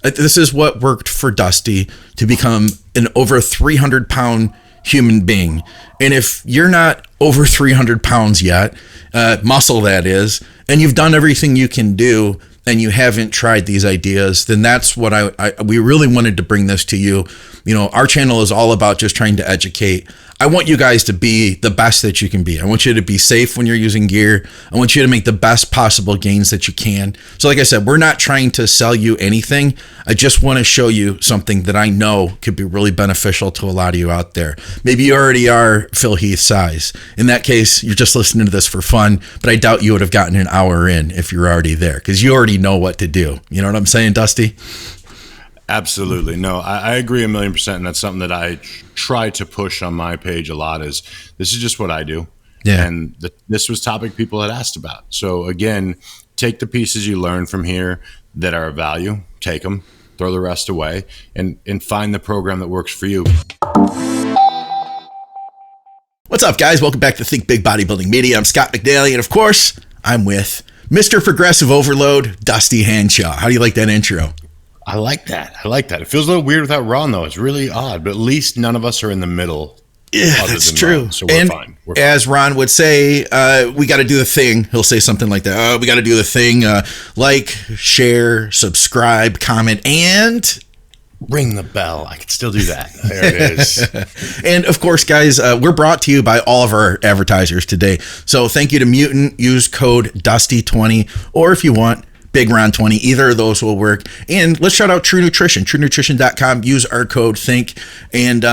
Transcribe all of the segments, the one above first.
This is what worked for Dusty to become an over 300 pound human being. And if you're not over 300 pounds yet, muscle that is, and you've done everything you can do and you haven't tried these ideas, then that's what we really wanted to bring this to you. You know, our channel is all about just trying to educate. I want you guys to be the best that you can be. I want you to be safe when you're using gear. I want you to make the best possible gains that you can. So like I said, we're not trying to sell you anything. I just want to show you something that I know could be really beneficial to a lot of you out there. Maybe you already are Phil Heath's size. In that case, you're just listening to this for fun, but I doubt you would have gotten an hour in if you're already there, because you already know what to do. You know what I'm saying, Dusty? Absolutely. No, I agree 1,000,000%. And that's something that I try to push on my page a lot is this is just what I do. Yeah. And this was topic people had asked about. So again, take the pieces you learn from here that are of value, take them, throw the rest away, and find the program that works for you. What's up, guys? Welcome back to Think Big Bodybuilding Media. I'm Scott McNally, and of course, I'm with Mr. Progressive Overload, Dusty Hanshaw. How do you like that intro? I like that. It feels a little weird without Ron, though. It's really odd, but at least none of us are in the middle. Yeah, that's true. Ron, so we're fine. As Ron would say, we got to do the thing. He'll say something like that. We got to do the thing. Like, share, subscribe, comment, and ring the bell. I can still do that. There it is. And of course, guys, we're brought to you by all of our advertisers today. So thank you to Mutant. Use code Dusty20, or if you want, Big Ron 20, either of those will work. And let's shout out True Nutrition, truenutrition.com. Use our code THINK. And,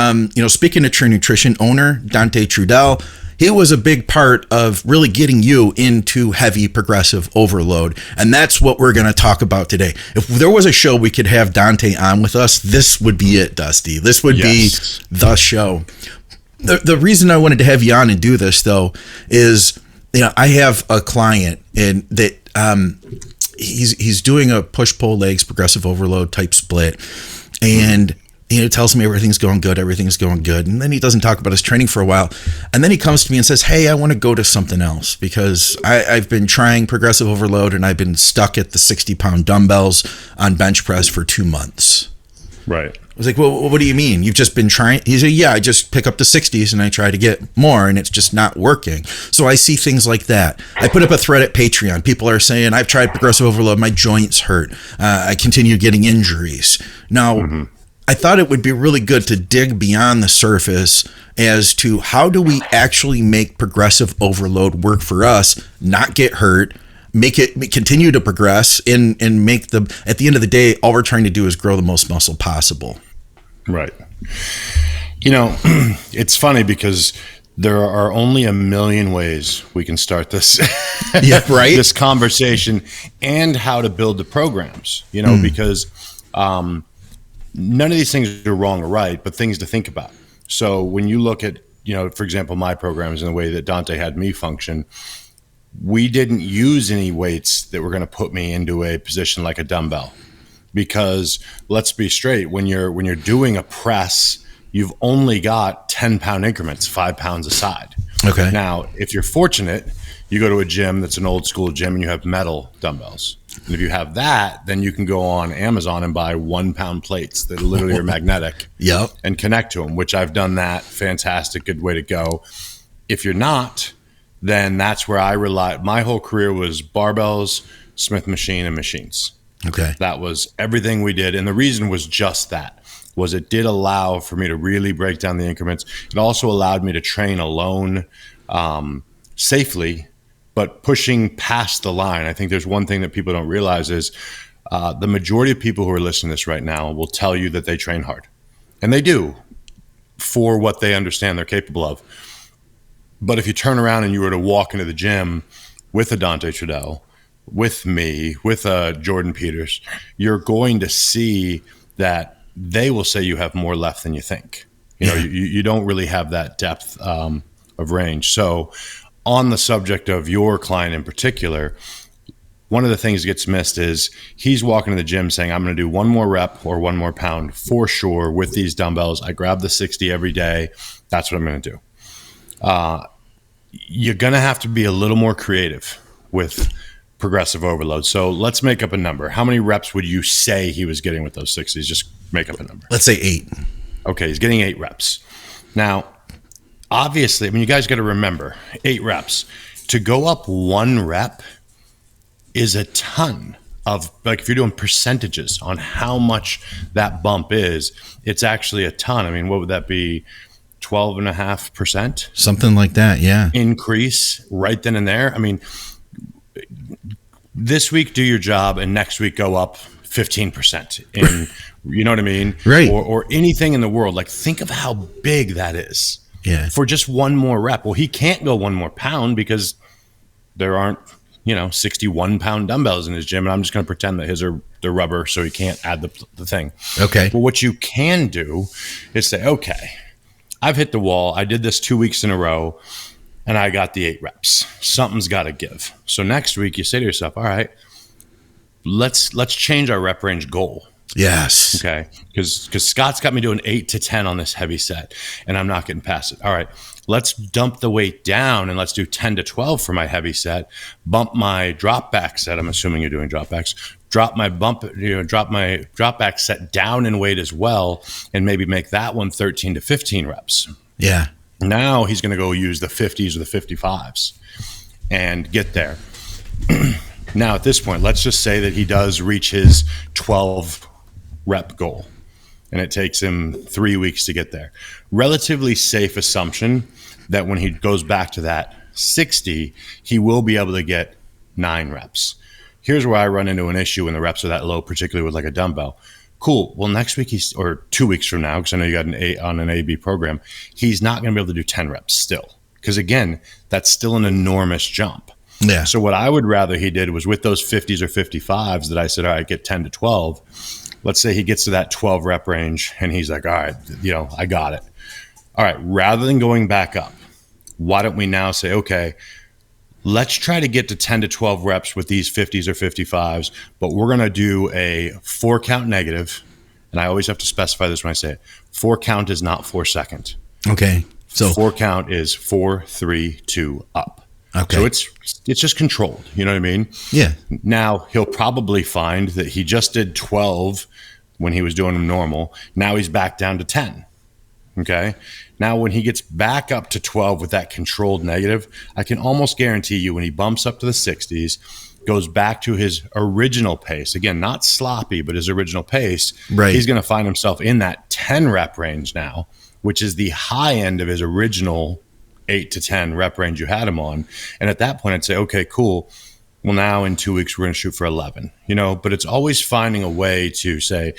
speaking of True Nutrition, owner Dante Trudell, he was a big part of really getting you into heavy progressive overload. And that's what we're going to talk about today. If there was a show we could have Dante on with us, this would be it, Dusty. This would be the show. The reason I wanted to have you on and do this, though, is, I have a client and that, he's doing a push-pull legs progressive overload type split, and tells me everything's going good, and then he doesn't talk about his training for a while, and then he comes to me and says, hey, I want to go to something else because I've been trying progressive overload and I've been stuck at the 60-pound dumbbells on bench press for 2 months. Right. I was like, well, what do you mean? You've just been trying? He said, yeah, I just pick up the 60s and I try to get more and it's just not working. So I see things like that. I put up a thread at Patreon. People are saying, I've tried progressive overload. My joints hurt. I continue getting injuries. Now, I thought it would be really good to dig beyond the surface as to how do we actually make progressive overload work for us, not get hurt, make it continue to progress, and make at the end of the day, all we're trying to do is grow the most muscle possible. Right. It's funny because there are only a million ways we can start this, this conversation, and how to build the programs, because none of these things are wrong or right, but things to think about. So when you look at, for example, my programs and the way that Dante had me function, we didn't use any weights that were going to put me into a position like a dumbbell. Because let's be straight, when you're doing a press, you've only got 10-pound increments, 5 pounds a side. Okay. Now, if you're fortunate, you go to a gym that's an old school gym and you have metal dumbbells. And if you have that, then you can go on Amazon and buy 1-pound plates that literally are magnetic. Yep. And connect to them, which I've done that. Fantastic, good way to go. If you're not, then that's where I rely. My whole career was barbells, Smith machine, and machines. Okay. That was everything we did. And the reason was just that, was it did allow for me to really break down the increments. It also allowed me to train alone safely, but pushing past the line. I think there's one thing that people don't realize is the majority of people who are listening to this right now will tell you that they train hard. And they do, for what they understand they're capable of. But if you turn around and you were to walk into the gym with a Dante Trudell, with me, with Jordan Peters, you're going to see that they will say you have more left than you think. You don't really have that depth of range. So on the subject of your client in particular, one of the things that gets missed is he's walking to the gym saying, I'm going to do one more rep or one more pound for sure with these dumbbells. I grab the 60 every day. That's what I'm going to do. You're going to have to be a little more creative with progressive overload. So let's make up a number. How many reps would you say he was getting with those 60s? Just make up a number. Let's say 8. Okay, he's getting 8 reps. Now, obviously, I mean, you guys got to remember, 8 reps. To go up 1 rep is a ton of, like, if you're doing percentages on how much that bump is, it's actually a ton. I mean, what would that be? 12.5%? Something like that, yeah. Increase right then and there. I mean, this week do your job and next week go up 15%. And you know what I mean? Right. Or anything in the world. Like, think of how big that is. Yeah. For just 1 more rep. Well, he can't go 1 more pound because there aren't, 61-pound dumbbells in his gym. And I'm just going to pretend that his are the rubber so he can't add the thing. Okay. Well, what you can do is say, okay, I've hit the wall. I did this 2 weeks in a row and I got the 8 reps. Something's got to give. So next week you say to yourself, all right, let's change our rep range goal. Yes. Okay. Because Scott's got me doing 8 to 10 on this heavy set and I'm not getting past it. All right, let's dump the weight down and let's do 10 to 12 for my heavy set. Bump my drop back set. I'm assuming you're doing drop backs. Drop my drop back set down in weight as well, and maybe make that one 13 to 15 reps. Yeah. Now he's going to go use the 50s or the 55s and get there. Now at this point, let's just say that he does reach his 12 rep goal and it takes him 3 weeks to get there. Relatively safe assumption that when he goes back to that 60, he will be able to get 9 reps. Here's where I run into an issue when the reps are that low, particularly with like a dumbbell. Cool. Well, next week or 2 weeks from now, because I know you got an A/B program, he's not going to be able to do 10 reps still. Because again, that's still an enormous jump. Yeah. So what I would rather he did was with those 50s or 55s that I said, all right, get 10 to 12. Let's say he gets to that 12 rep range and he's like, all right, I got it. All right, rather than going back up, why don't we now say, okay, let's try to get to 10 to 12 reps with these 50s or 55s, but we're going to do a 4 count negative. And I always have to specify this when I say it. 4 count is not 4 second. Okay. So 4 count is 4, 3, 2, up. Okay. So it's just controlled. You know what I mean? Yeah. Now he'll probably find that he just did 12 when he was doing them normal. Now he's back down to 10. Okay. Now, when he gets back up to 12 with that controlled negative, I can almost guarantee you when he bumps up to the 60s, goes back to his original pace, again, not sloppy, but his original pace, right, he's going to find himself in that 10 rep range now, which is the high end of his original 8 to 10 rep range you had him on. And at that point, I'd say, okay, cool. Well, now in 2 weeks, we're going to shoot for 11, but it's always finding a way to say,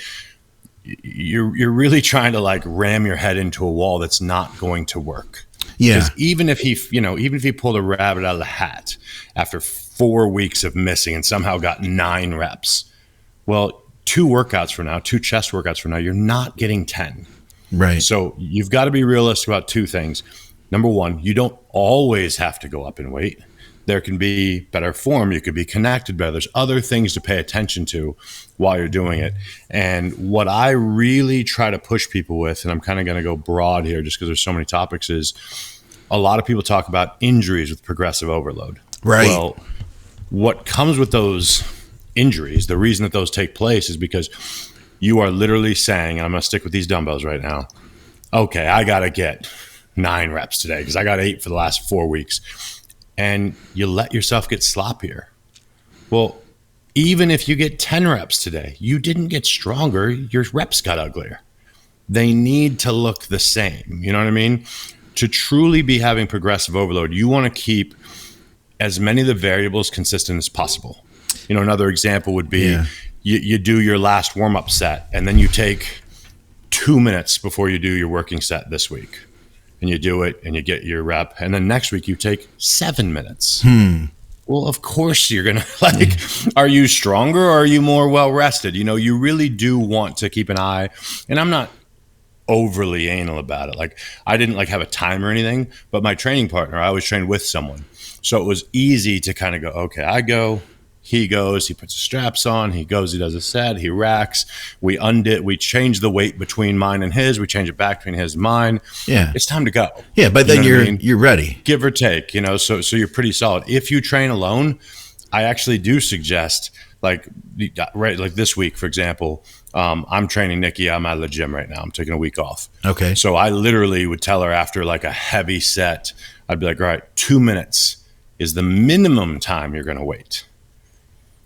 you're really trying to like ram your head into a wall that's not going to work. Yeah. Because even if he pulled a rabbit out of the hat after 4 weeks of missing and somehow got 9 reps, well, 2 workouts from now, 2 chest workouts from now, you're not getting 10. Right. So you've got to be realistic about 2 things. Number 1, you don't always have to go up in weight. There can be better form. You could be connected better. There's other things to pay attention to while you're doing it. And what I really try to push people with, and I'm kind of going to go broad here just because there's so many topics, is a lot of people talk about injuries with progressive overload. Right. Well, what comes with those injuries, the reason that those take place is because you are literally saying, and I'm going to stick with these dumbbells right now, okay, I got to get 9 reps today because I got 8 for the last 4 weeks. And you let yourself get sloppier. Well, even if you get 10 reps today, you didn't get stronger. Your reps got uglier. They need to look the same. You know what I mean? To truly be having progressive overload, you want to keep as many of the variables consistent as possible. Another example would be you do your last warm-up set, and then you take 2 minutes before you do your working set this week. And you do it and you get your rep. And then next week you take 7 minutes. Well, of course you're going to are you stronger or are you more well-rested? You really do want to keep an eye. And I'm not overly anal about it. I didn't have a time or anything, but my training partner, I always trained with someone. So it was easy to kind of go, okay, I go, he goes, he puts the straps on, he goes, he does a set, he racks, we change the weight between mine and his, we change it back between his and mine. Yeah. It's time to go. Yeah, but then you're ready. Give or take, so you're pretty solid. If you train alone, I actually do suggest, like this week, for example, I'm training Nikki. I'm out of the gym right now. I'm taking a week off. Okay. So I literally would tell her after like a heavy set, I'd be like, all right, 2 minutes is the minimum time you're going to wait.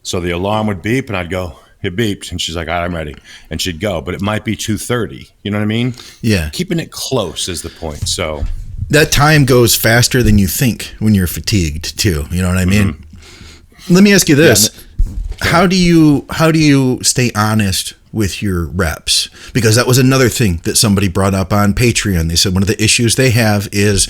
So the alarm would beep and I'd go, it beeped. And she's like, all right, I'm ready. And she'd go, but it might be 2:30. You know what I mean? Yeah. Keeping it close is the point. So that time goes faster than you think when you're fatigued too. You know what I mean? Mm-hmm. Let me ask you this. Yeah. How do you stay honest with your reps? Because that was another thing that somebody brought up on Patreon. They said one of the issues they have is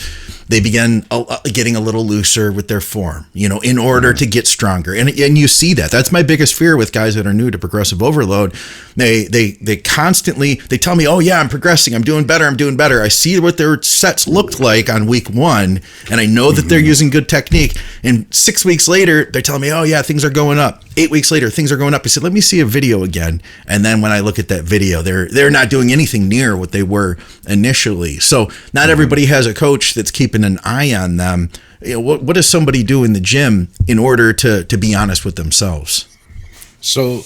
they began getting a little looser with their form, in order to get stronger. And you see that. That's my biggest fear with guys that are new to progressive overload. They constantly, they tell me, oh yeah, I'm progressing. I'm doing better. I see what their sets looked like on week 1. And I know that they're using good technique. And 6 weeks later, they're telling me, oh yeah, things are going up. 8 weeks later, things are going up. I said, let me see a video again. And then when I look at that video, they're not doing anything near what they were initially. So not everybody has a coach that's keeping an eye on them. What does somebody do in the gym in order to be honest with themselves? So,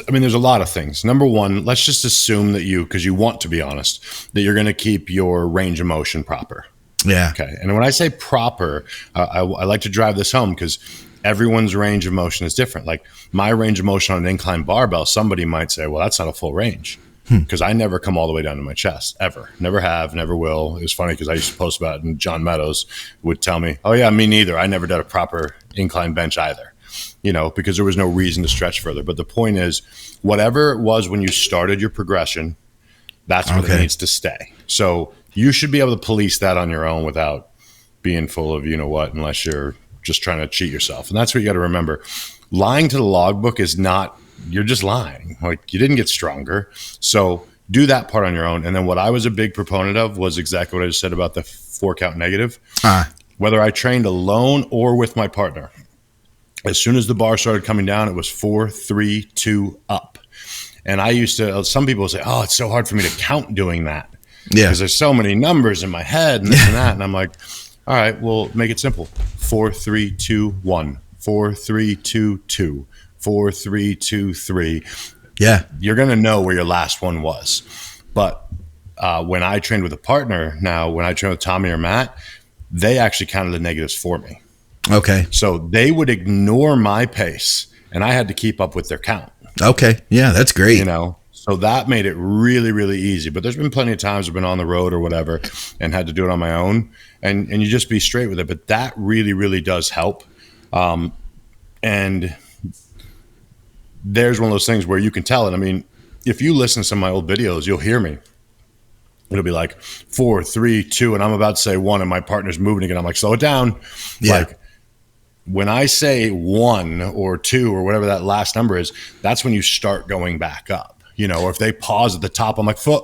I mean, there's a lot of things. Number one, let's just assume that because you want to be honest, that you're going to keep your range of motion proper. Yeah. Okay. And when I say proper, I like to drive this home because everyone's range of motion is different. Like my range of motion on an incline barbell, somebody might say, well, that's not a full range. Because I never come all the way down to my chest, ever. Never have, never will. It was funny because I used to post about it, and John Meadows would tell me, oh, yeah, me neither. I never did a proper incline bench either, because there was no reason to stretch further. But the point is, whatever it was when you started your progression, that's what it needs to stay. So you should be able to police that on your own without being full of you-know-what, unless you're just trying to cheat yourself. And that's what you got to remember. Lying to the logbook is not, you're just lying. Like you didn't get stronger. So do that part on your own. And then what I was a big proponent of was exactly what I just said about the 4-count negative. Whether I trained alone or with my partner, as soon as the bar started coming down, it was 4, 3, 2, up. And I used to, some people say, oh, it's so hard for me to count doing that. Yeah. Because there's so many numbers in my head and this and that. And I'm like, all right, well, make it simple. 4, 3, 2, 1. 4, 3, 2, 2. 4, 3, 2, 3. Yeah. You're going to know where your last one was. But when I trained with a partner, now when I train with Tommy or Matt, they actually counted the negatives for me. Okay. So they would ignore my pace and I had to keep up with their count. Okay. Yeah, that's great. So that made it really, really easy. But there's been plenty of times I've been on the road or whatever and had to do it on my own. And you just be straight with it. But that really, really does help. And there's one of those things where you can tell it. I mean, if you listen to some of my old videos, you'll hear me. It'll be like 4, 3, 2, and I'm about to say 1, and my partner's moving again. I'm like, slow it down. Yeah. Like when I say 1 or 2 or whatever that last number is, that's when you start going back up. Or if they pause at the top, I'm like, foot.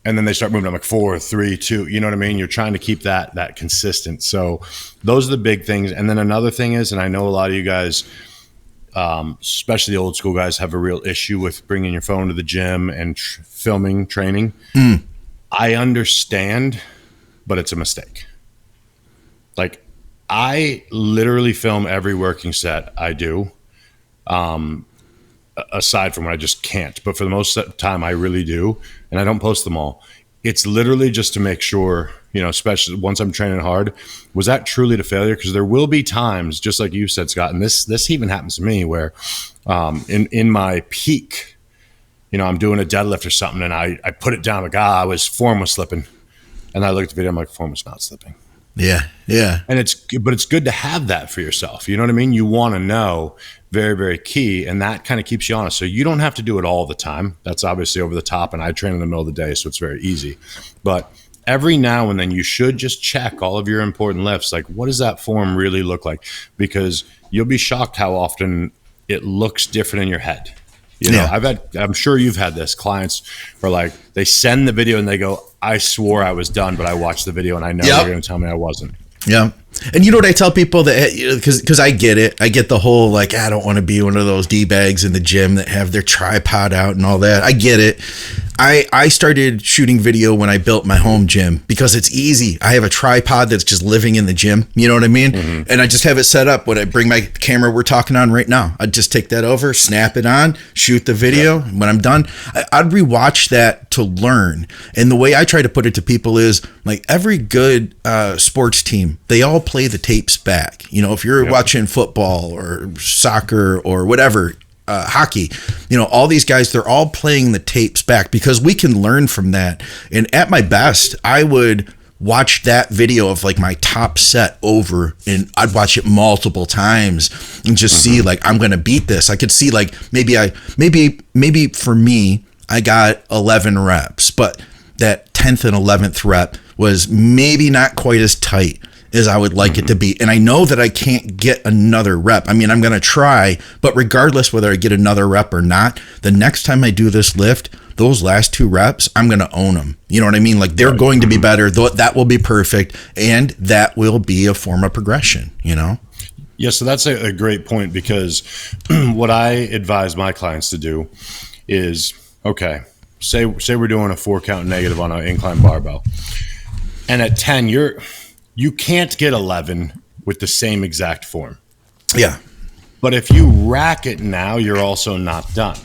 And then they start moving. I'm like 4, 3, 2. You know what I mean? You're trying to keep that consistent. So those are the big things. And then another thing is, and I know a lot of you guys, especially the old school guys, have a real issue with bringing your phone to the gym and filming training. I understand, but it's a mistake. Like I literally film every working set I do, aside from when I just can't. But for the most time, I really do, and I don't post them all. It's literally just to make sure, especially once I'm training hard, was that truly to failure? Because there will be times, just like you said, Scott, and this even happens to me, where in my peak, I'm doing a deadlift or something, and I put it down, like, form was slipping. And I looked at the video, I'm like, form was not slipping. Yeah, yeah. And it's good to have that for yourself. You know what I mean? You want to know, very, very key, and that kind of keeps you honest. So you don't have to do it all the time. That's obviously over the top, and I train in the middle of the day, so it's very easy. But every now and then you should just check all of your important lifts. Like, what does that form really look like? Because you'll be shocked how often it looks different in your head. I'm sure you've had this. Clients are like, they send the video and they go, I swore I was done, but I watched the video and I know they're going to tell me I wasn't. Yeah. And you know what I tell people that, because I get it. I get the whole, like, I don't want to be one of those D-bags in the gym that have their tripod out and all that. I get it. I started shooting video when I built my home gym because it's easy. I have a tripod that's just living in the gym. You know what I mean? Mm-hmm. And I just have it set up when I bring my camera we're talking on right now. I'd just take that over, snap it on, shoot the video. Yep. When I'm done, I'd rewatch that to learn. And the way I try to put it to people is like every good sports team, they all play the tapes back. You know, if you're watching football or soccer or whatever, hockey, you know, all these guys, they're all playing the tapes back because we can learn from that. And at my best, I would watch that video of like my top set over, and I'd watch it multiple times and just see like, I'm going to beat this. I could see like maybe for me, I got 11 reps, but that 10th and 11th rep was maybe not quite as tight as I would like it to be. And I know that I can't get another rep. I mean, I'm going to try, but regardless whether I get another rep or not, the next time I do this lift, those last 2 reps, I'm going to own them. You know what I mean? Like they're going to be better. That will be perfect. And that will be a form of progression, you know? Yeah. So that's a great point, because what I advise my clients to do is, okay, say we're doing a 4 count negative on an incline barbell. And at 10, you can't get 11 with the same exact form. Yeah. But if you rack it now, you're also not done.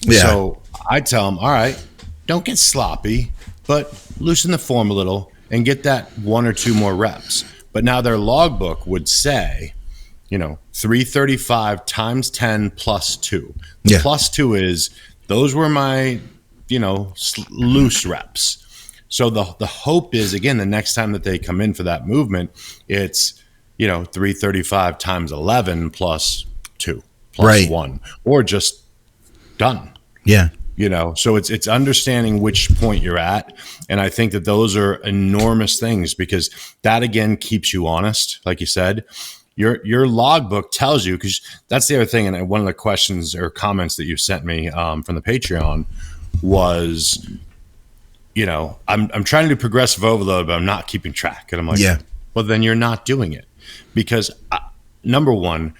Yeah. So I tell them, all right, don't get sloppy, but loosen the form a little and get that 1 or 2 more reps. But now their logbook would say, you know, 335 times 10 plus 2. The plus 2 is, those were my, you know, loose reps. So the hope is, again, the next time that they come in for that movement, it's, you know, 335 times 11 plus 2 plus 1, or just done. Yeah. You know, so it's understanding which point you're at. And I think that those are enormous things, because that, again, keeps you honest. Like you said, your logbook tells you, because that's the other thing. And one of the questions or comments that you sent me from the Patreon was, you know, I'm trying to do progressive overload, but I'm not keeping track. And I'm like, well, then you're not doing it. Because number one,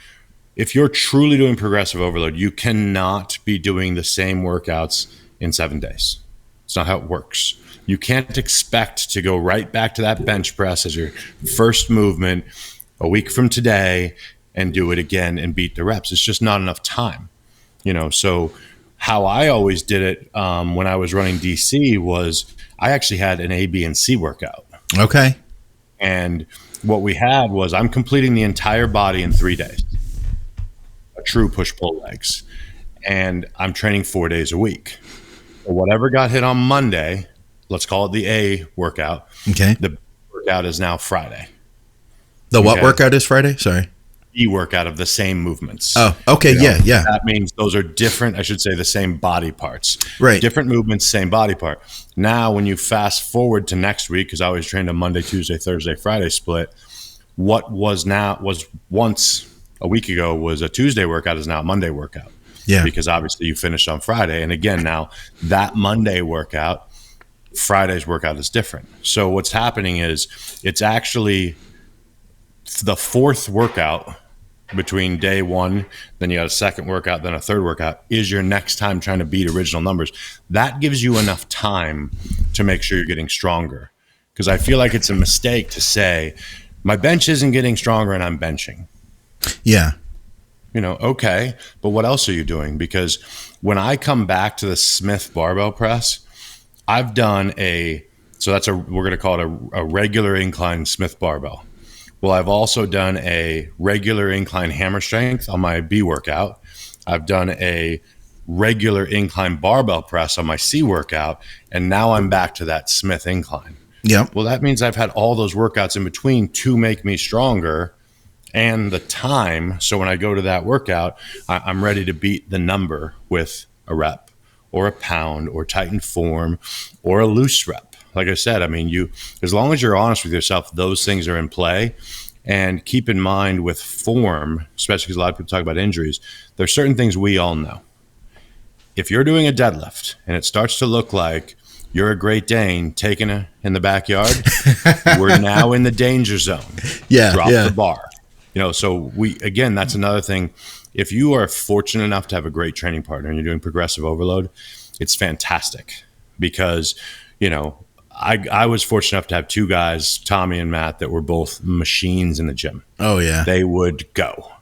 if you're truly doing progressive overload, you cannot be doing the same workouts in 7 days. It's not how it works. You can't expect to go right back to that bench press as your first movement a week from today and do it again and beat the reps. It's just not enough time, you know. So how I always did it when I was running DC was, I actually had an A, B, and C workout. Okay. And what we had was, I'm completing the entire body in 3 days, a true push-pull legs, and I'm training 4 days a week. So whatever got hit on Monday, let's call it the A workout. Okay. The workout is now Friday. The what workout is Friday? Sorry. E workout of the same movements. Oh, okay. You know, yeah. That means those are different, I should say, the same body parts. Right. Different movements, same body part. Now, when you fast forward to next week, because I always trained a Monday, Tuesday, Thursday, Friday split, what was once a week ago was a Tuesday workout is now a Monday workout. Yeah. Because obviously you finished on Friday. And again, now that Monday workout, Friday's workout is different. So what's happening is, it's actually the 4th workout between day 1, then you got a 2nd workout, then a 3rd workout, is your next time trying to beat original numbers. That gives you enough time to make sure you're getting stronger. Because I feel like it's a mistake to say, my bench isn't getting stronger and I'm benching. Yeah. You know, okay, but what else are you doing? Because when I come back to the Smith barbell press, I've done we're going to call it a regular incline Smith barbell. Well, I've also done a regular incline hammer strength on my B workout. I've done a regular incline barbell press on my C workout. And now I'm back to that Smith incline. Yeah. Well, that means I've had all those workouts in between to make me stronger, and the time. So when I go to that workout, I'm ready to beat the number with a rep or a pound or tightened form or a loose rep. Like I said, I mean, as long as you're honest with yourself, those things are in play. And keep in mind with form, especially because a lot of people talk about injuries, there's certain things we all know. If you're doing a deadlift and it starts to look like you're a Great Dane taking it in the backyard, we're now in the danger zone. Yeah, drop the bar. You know, so that's another thing. If you are fortunate enough to have a great training partner and you're doing progressive overload, it's fantastic because, you know, I was fortunate enough to have two guys, Tommy and Matt, that were both machines in the gym. Oh, yeah. They would go.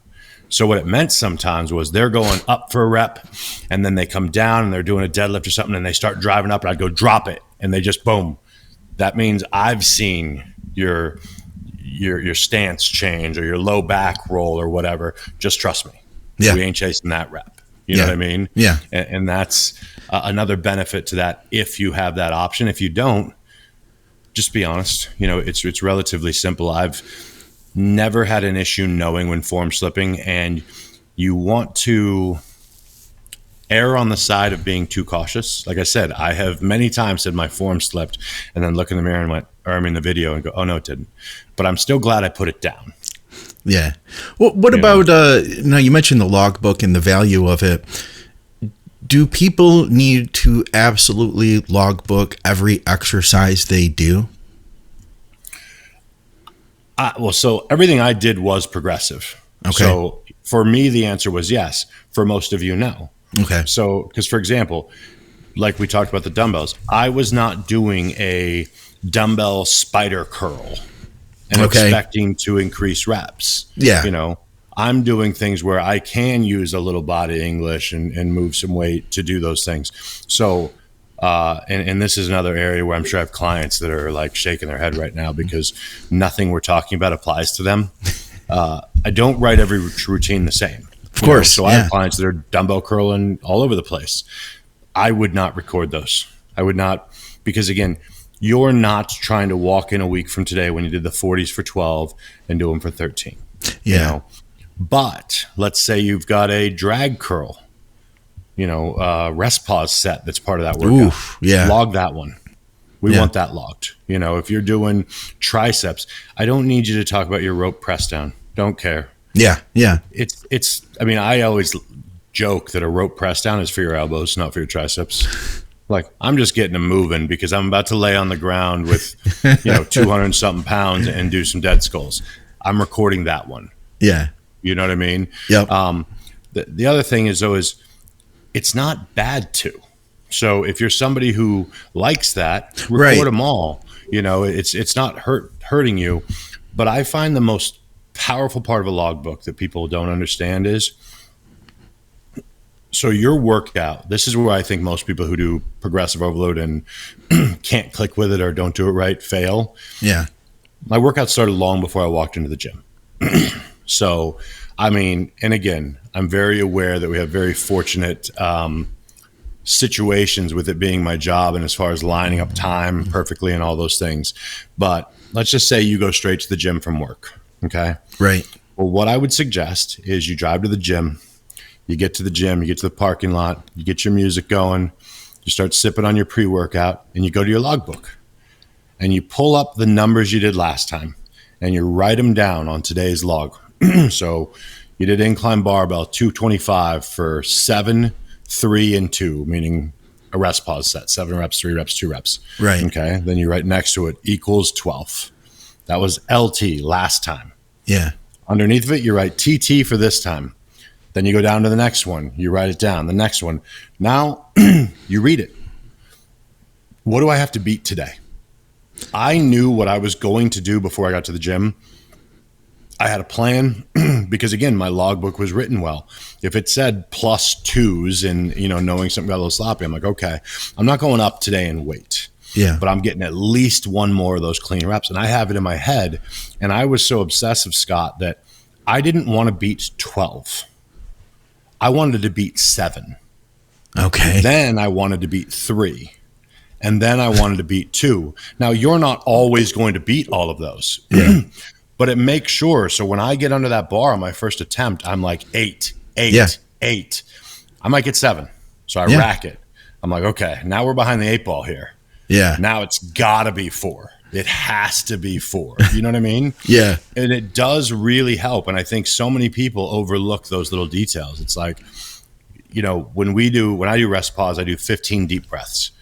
So what it meant sometimes was they're going up for a rep, and then they come down and they're doing a deadlift or something, and they start driving up, and I'd go drop it, and they just boom. That means I've seen your stance change or your low back roll or whatever. Just trust me. Yeah. We ain't chasing that rep. You know what I mean? Yeah. And that's another benefit to that if you have that option. If you don't, just be honest. You know, it's relatively simple. I've never had an issue knowing when form slipping, and you want to err on the side of being too cautious. Like I said, I have many times said my form slipped and then look in the mirror and went, or I mean the video and go, oh no, it didn't. But I'm still glad I put it down. Yeah. Well, what about, now you mentioned the logbook and the value of it. Do people need to absolutely logbook every exercise they do? Well, so everything I did was progressive. Okay. So for me, the answer was yes. For most of you, no. Okay. So, because for example, like we talked about the dumbbells, I was not doing a dumbbell spider curl and expecting to increase reps. Yeah. You know, I'm doing things where I can use a little body English and move some weight to do those things. So, and this is another area where I'm sure I have clients that are like shaking their head right now because nothing we're talking about applies to them. I don't write every routine the same. Of course. So I have clients that are dumbbell curling all over the place. I would not record those. I would not, because again, you're not trying to walk in a week from today when you did the 40s for 12 and do them for 13. Yeah. You know? But let's say you've got a drag curl, you know, rest pause set that's part of that workout. Oof, yeah. Log that one. We want that logged. You know, if you're doing triceps, I don't need you to talk about your rope press down. Don't care. Yeah. Yeah. It's, I mean, I always joke that a rope press down is for your elbows, not for your triceps. Like, I'm just getting them moving because I'm about to lay on the ground with, 200 and something pounds and do some dead skulls. I'm recording that one. Yeah. You know what I mean? Yep. The other thing is, though, is it's not bad to. So if you're somebody who likes that, record them all. You know, it's not hurting you. But I find the most powerful part of a logbook that people don't understand is, so your workout, this is where I think most people who do progressive overload and can't click with it or don't do it right fail. Yeah. My workout started long before I walked into the gym. So, I mean, and again, I'm very aware that we have very fortunate situations with it being my job and as far as lining up time perfectly and all those things. But let's just say you go straight to the gym from work. Okay. Right. Well, what I would suggest is you drive to the gym, you get to the gym, you get to the parking lot, you get your music going, you start sipping on your pre-workout, and you go to your logbook and you pull up the numbers you did last time and you write them down on today's log. So you did incline barbell 225 for 7, 3, and 2, meaning a rest pause set, 7 reps, 3 reps, 2 reps. Right. Okay. Then you write next to it equals 12. That was LT last time. Yeah. Underneath of it, you write TT for this time. Then you go down to the next one. You write it down. The next one. Now you read it. What do I have to beat today? I knew what I was going to do before I got to the gym. I had a plan because, again, my logbook was written well. If it said +2s and, knowing something got a little sloppy, I'm like, okay, I'm not going up today in weight. Yeah. But I'm getting at least one more of those clean reps. And I have it in my head. And I was so obsessive, Scott, that I didn't want to beat 12. I wanted to beat 7. Okay. Then I wanted to beat 3. And then I wanted to beat 2. Now, you're not always going to beat all of those. Yeah. But it makes sure. So when I get under that bar on my first attempt, I'm like 8. I might get 7. So I rack it. I'm like, okay, now we're behind the 8 ball here. Yeah. Now it's got to be 4. It has to be 4. You know what I mean? Yeah. And it does really help. And I think so many people overlook those little details. It's like, when I do rest pause, I do 15 deep breaths,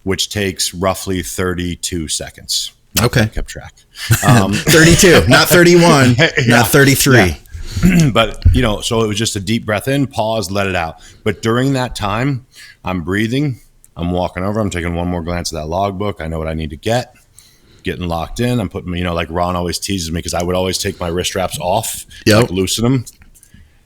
which takes roughly 32 seconds. Okay. I kept track. 32, not 31, not 33. Yeah. But, so it was just a deep breath in, pause, let it out. But during that time, I'm breathing, I'm walking over, I'm taking one more glance at that logbook. I know what I need to get. Getting locked in. I'm putting, like Ron always teases me because I would always take my wrist straps off, like loosen them,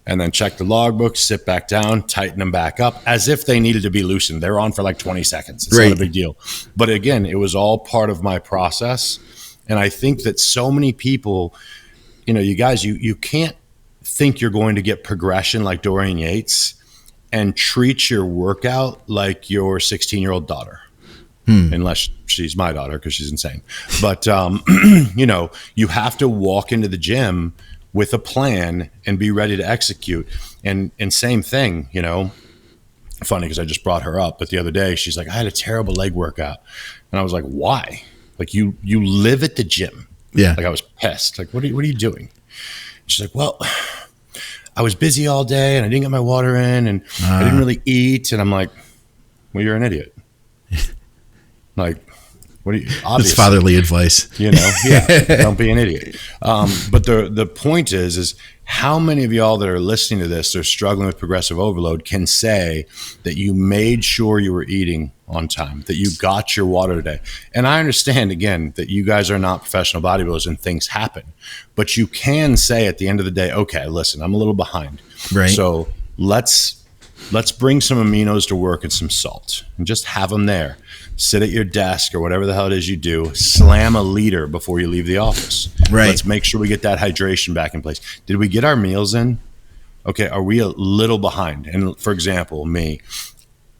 and then check the logbook, sit back down, tighten them back up as if they needed to be loosened. They're on for like 20 seconds. It's not a big deal. But again, it was all part of my process. And I think that so many people, you guys, you can't think you're going to get progression like Dorian Yates and treat your workout like your 16-year-old daughter. Unless she's my daughter because she's insane. But, you have to walk into the gym with a plan and be ready to execute. And same thing, funny because I just brought her up, but the other day she's like, I had a terrible leg workout. And I was like, why? Like you live at the gym. Yeah. Like I was pissed. Like, what are you doing? She's like, well, I was busy all day and I didn't get my water in and I didn't really eat. And I'm like, well, you're an idiot. Like, what do you? Obviously, it's fatherly advice. Don't be an idiot. But the point is how many of y'all that are listening to this, they're struggling with progressive overload, can say that you made sure you were eating on time, that you got your water today. And I understand, again, that you guys are not professional bodybuilders and things happen, but you can say at the end of the day, okay, listen, I'm a little behind. Right. So let's bring some aminos to work and some salt and just have them there. Sit at your desk or whatever the hell it is you do. Slam a liter before you leave the office. Right. Let's make sure we get that hydration back in place. Did we get our meals in? Okay, are we a little behind? And for example, me,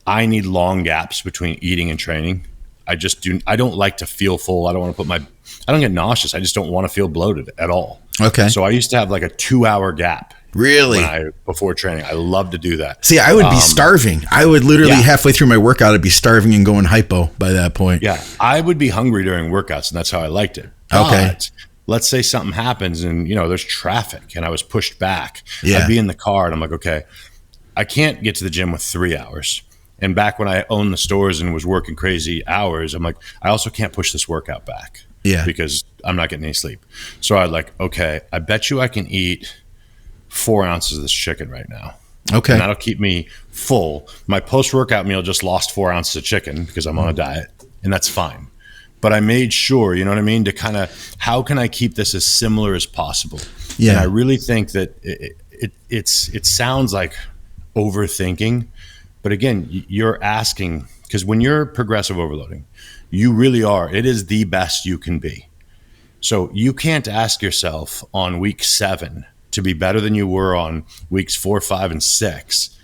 I need long gaps between eating and training. I don't like to feel full. I don't get nauseous. I just don't want to feel bloated at all. Okay. So I used to have like a 2-hour gap. Really? Before training. I love to do that. See, I would be starving. I would literally halfway through my workout, I'd be starving and going hypo by that point. Yeah. I would be hungry during workouts, and that's how I liked it. Okay. But let's say something happens and, there's traffic and I was pushed back. Yeah. I'd be in the car and I'm like, okay, I can't get to the gym with 3 hours. And back when I owned the stores and was working crazy hours, I'm like, I also can't push this workout back. Yeah. Because I'm not getting any sleep. So I'd like, okay, I bet you I can eat 4 ounces of this chicken right now. Okay. And that'll keep me full. My post-workout meal just lost 4 ounces of chicken because I'm on a diet, and that's fine. But I made sure, you know what I mean, to kind of, how can I keep this as similar as possible? Yeah. And I really think that it sounds like overthinking, but again, you're asking, because when you're progressive overloading, you really are. It is the best you can be. So you can't ask yourself on week 7 to be better than you were on weeks 4, 5, and 6,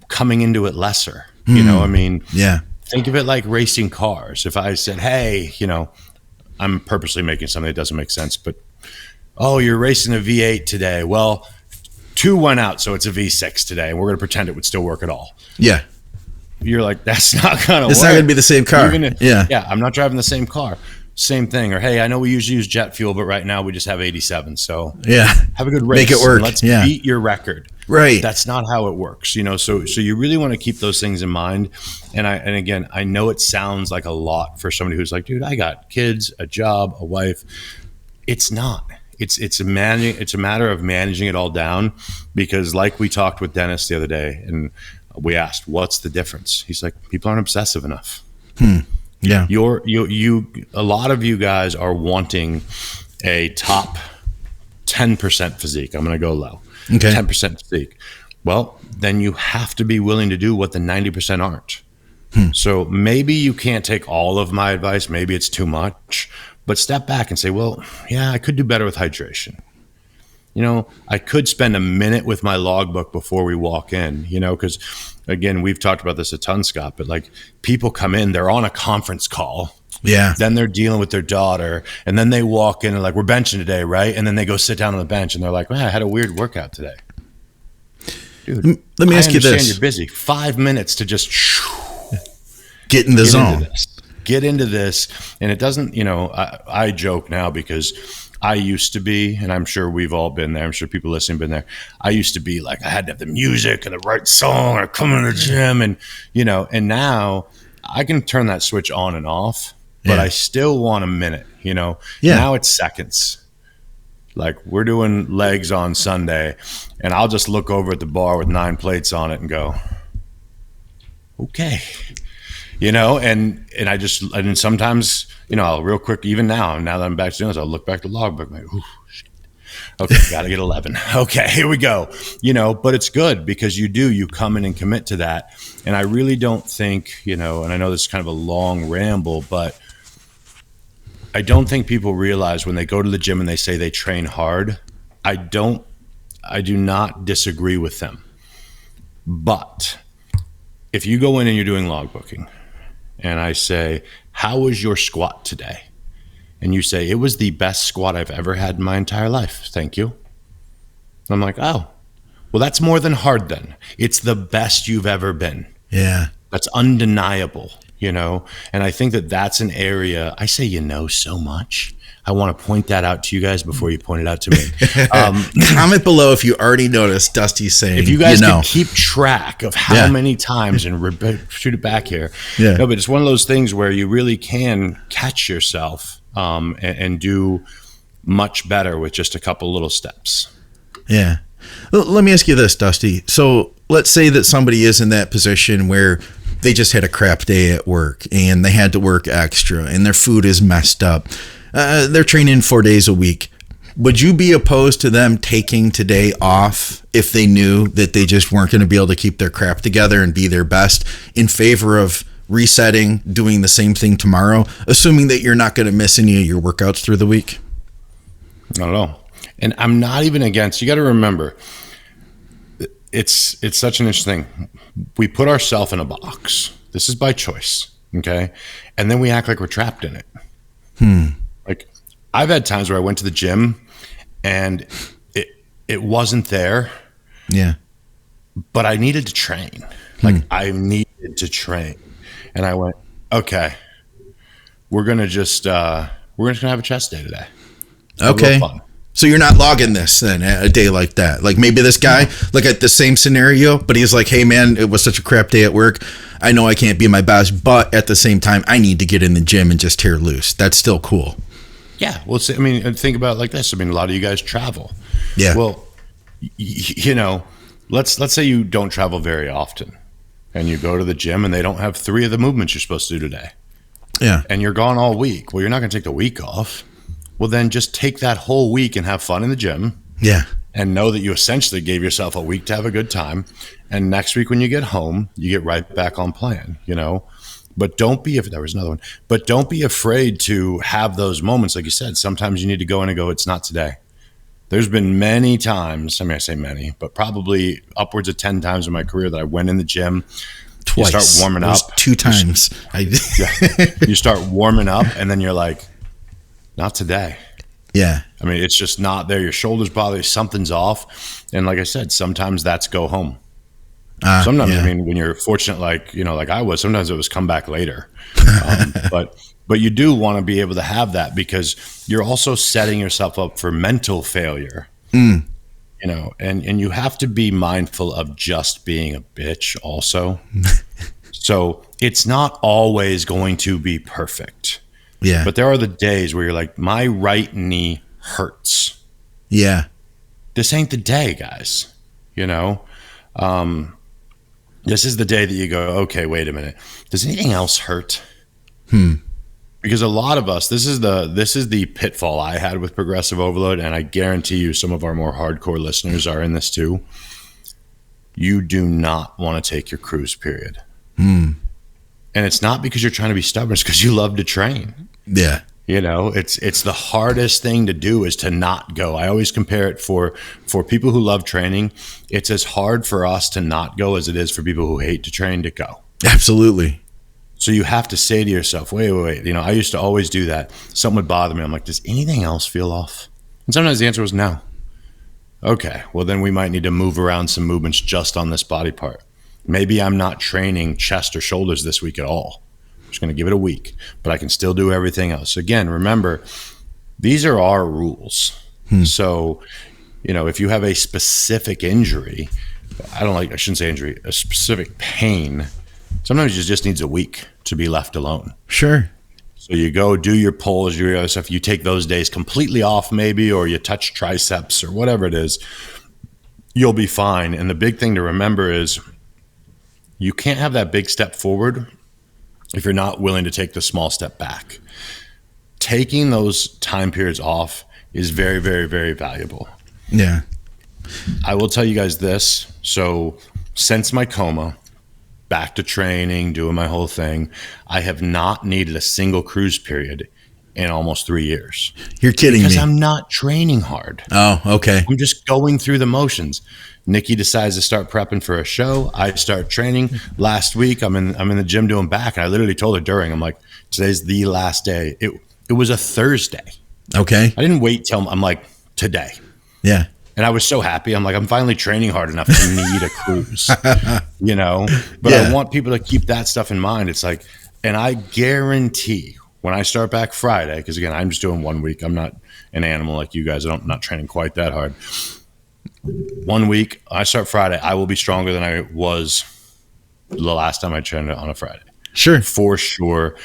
coming into it lesser. Yeah. Think of it like racing cars. If I said, hey, I'm purposely making something that doesn't make sense, but, oh, you're racing a V8 today. Well, 2 went out, so it's a V6 today, and we're going to pretend it would still work at all. Yeah. You're like, that's not going to work. It's not going to be the same car. Yeah, I'm not driving the same car. Same thing. Or, hey, I know we usually use jet fuel, but right now we just have 87. So have a good race. Make it work. Let's beat your record. Right. That's not how it works. So you really want to keep those things in mind. And again, I know it sounds like a lot for somebody who's like, dude, I got kids, a job, a wife. It's not. It's a matter of managing it all down, because like we talked with Dennis the other day and we asked, what's the difference? He's like, people aren't obsessive enough. Yeah. A lot of you guys are wanting a top 10% physique. I'm going to go low. Okay. 10% physique. Well, then you have to be willing to do what the 90% aren't. So maybe you can't take all of my advice. Maybe it's too much, but step back and say, well, yeah, I could do better with hydration. I could spend a minute with my logbook before we walk in, because again, we've talked about this a ton, Scott, but like people come in, they're on a conference call. Yeah. Then they're dealing with their daughter, and then they walk in and like, we're benching today, right? And then they go sit down on the bench and they're like, man, I had a weird workout today. Dude, let me ask you this. You're busy. 5 minutes to just get in the zone. Get into this. And it doesn't, I joke now because I used to be, and I'm sure we've all been there. I'm sure people listening have been there. I used to be like, I had to have the music and the right song or come in the gym. And, and now I can turn that switch on and off, but I still want a minute, Now it's seconds. Like we're doing legs on Sunday and I'll just look over at the bar with 9 plates on it and go, okay. you know, and sometimes, you know, I'll real quick, even now that I'm back to doing this, I'll look back at the logbook, like, ooh, shit. Okay, got to get 11. Okay, here we go. You know, but it's good because you come in and commit to that. And I really don't think, you know, and I know this is kind of a long ramble, but I don't think people realize when they go to the gym and they say they train hard, I do not disagree with them. But if you go in and you're doing logbooking and I say, how was your squat today? And you say, it was the best squat I've ever had in my entire life. Thank you. I'm like, oh, well, that's more than hard then. It's the best you've ever been. Yeah. That's undeniable, you know? And I think that that's an area, I say, you know, so much. I want to point that out to you guys before you point it out to me. Comment below if you already noticed Dusty saying, if you guys can keep track of how many times and shoot it back here. Yeah. No, but it's one of those things where you really can catch yourself and do much better with just a couple little steps. Yeah. Let me ask you this, Dusty. So let's say that somebody is in that position where they just had a crap day at work and they had to work extra and their food is messed up. They're training 4 days a week. Would you be opposed to them taking today off if they knew that they just weren't going to be able to keep their crap together and be their best, in favor of resetting, doing the same thing tomorrow, assuming that you're not going to miss any of your workouts through the week? I don't know. And I'm not even against, you got to remember, it's such an interesting thing. We put ourselves in a box. This is by choice. Okay. And then we act like we're trapped in it. Like, I've had times where I went to the gym and it wasn't there. Yeah. But I needed to train. Like, I needed to train. And I went, okay, we're going to just have a chest day today. Okay. So you're not logging this then, a day like that. Like, maybe this guy, like, at the same scenario, but he's like, hey man, it was such a crap day at work. I know I can't be my best, but at the same time, I need to get in the gym and just tear loose. That's still cool. Yeah. Well, I mean, think about it like this. I mean, a lot of you guys travel. Yeah. Well, you know, let's say you don't travel very often and you go to the gym and they don't have 3 of the movements you're supposed to do today. Yeah. And you're gone all week. Well, you're not going to take the week off. Well, then just take that whole week and have fun in the gym. Yeah. And know that you essentially gave yourself a week to have a good time. And next week when you get home, you get right back on plan, you know. But don't be, if there was another one, but don't be afraid to have those moments. Like you said, sometimes you need to go in and go, it's not today. There's been many times, I mean, I say many, but probably upwards of 10 times in my career that I went in the gym. Twice. You start warming up. 2 times. You start warming up and then you're like, not today. Yeah. I mean, it's just not there. Your shoulders bother you. Something's off. And like I said, sometimes that's go home. Sometimes, I mean, when you're fortunate, like, you know, like I was, sometimes it was come back later. But you do want to be able to have that because you're also setting yourself up for mental failure. You know, and you have to be mindful of just being a bitch also. So it's not always going to be perfect. Yeah. But there are the days where you're like, my right knee hurts. Yeah. This ain't the day, guys. You know, this is the day that you go, okay, wait a minute. Does anything else hurt? Because a lot of us, this is the pitfall I had with progressive overload. And I guarantee you some of our more hardcore listeners are in this too. You do not want to take your cruise period. And it's not because you're trying to be stubborn. It's because you love to train. Yeah. You know, it's the hardest thing to do is to not go. I always compare it for people who love training. It's as hard for us to not go as it is for people who hate to train to go. Absolutely. So you have to say to yourself, wait. You know, I used to always do that. Something would bother me. I'm like, does anything else feel off? And sometimes the answer was no. Okay, well then we might need to move around some movements just on this body part. Maybe I'm not training chest or shoulders this week at all. I'm just going to give it a week, but I can still do everything else. Again, remember, these are our rules. So, you know, if you have a specific injury, I shouldn't say injury, a specific pain, sometimes it just needs a week to be left alone. Sure. So you go do your pulls, your other stuff. You take those days completely off maybe, or you touch triceps or whatever it is, you'll be fine. And the big thing to remember is you can't have that big step forward if you're not willing to take the small step back. Taking those time periods off is very, very, very valuable. Yeah. I will tell you guys this. So since my coma, back to training, doing my whole thing, I have not needed a single cruise period in almost 3 years. You're kidding because me. I'm not training hard. Oh, okay. I'm just going through the motions. Nikki decides to start prepping for a show. I start training. Last week, I'm in the gym doing back, and I literally told her during, I'm like, today's the last day. It was a Thursday. Okay. I didn't wait till I'm like, today. Yeah. And I was so happy. I'm like, I'm finally training hard enough to need a cruise, you know? But Yeah. I want people to keep that stuff in mind. It's like, and I guarantee when I start back Friday, because again, I'm just doing 1 week. I'm not an animal like you guys. I'm not training quite that hard. 1 week, I start Friday, I will be stronger than I was the last time I trained on a Friday. Sure. For sure.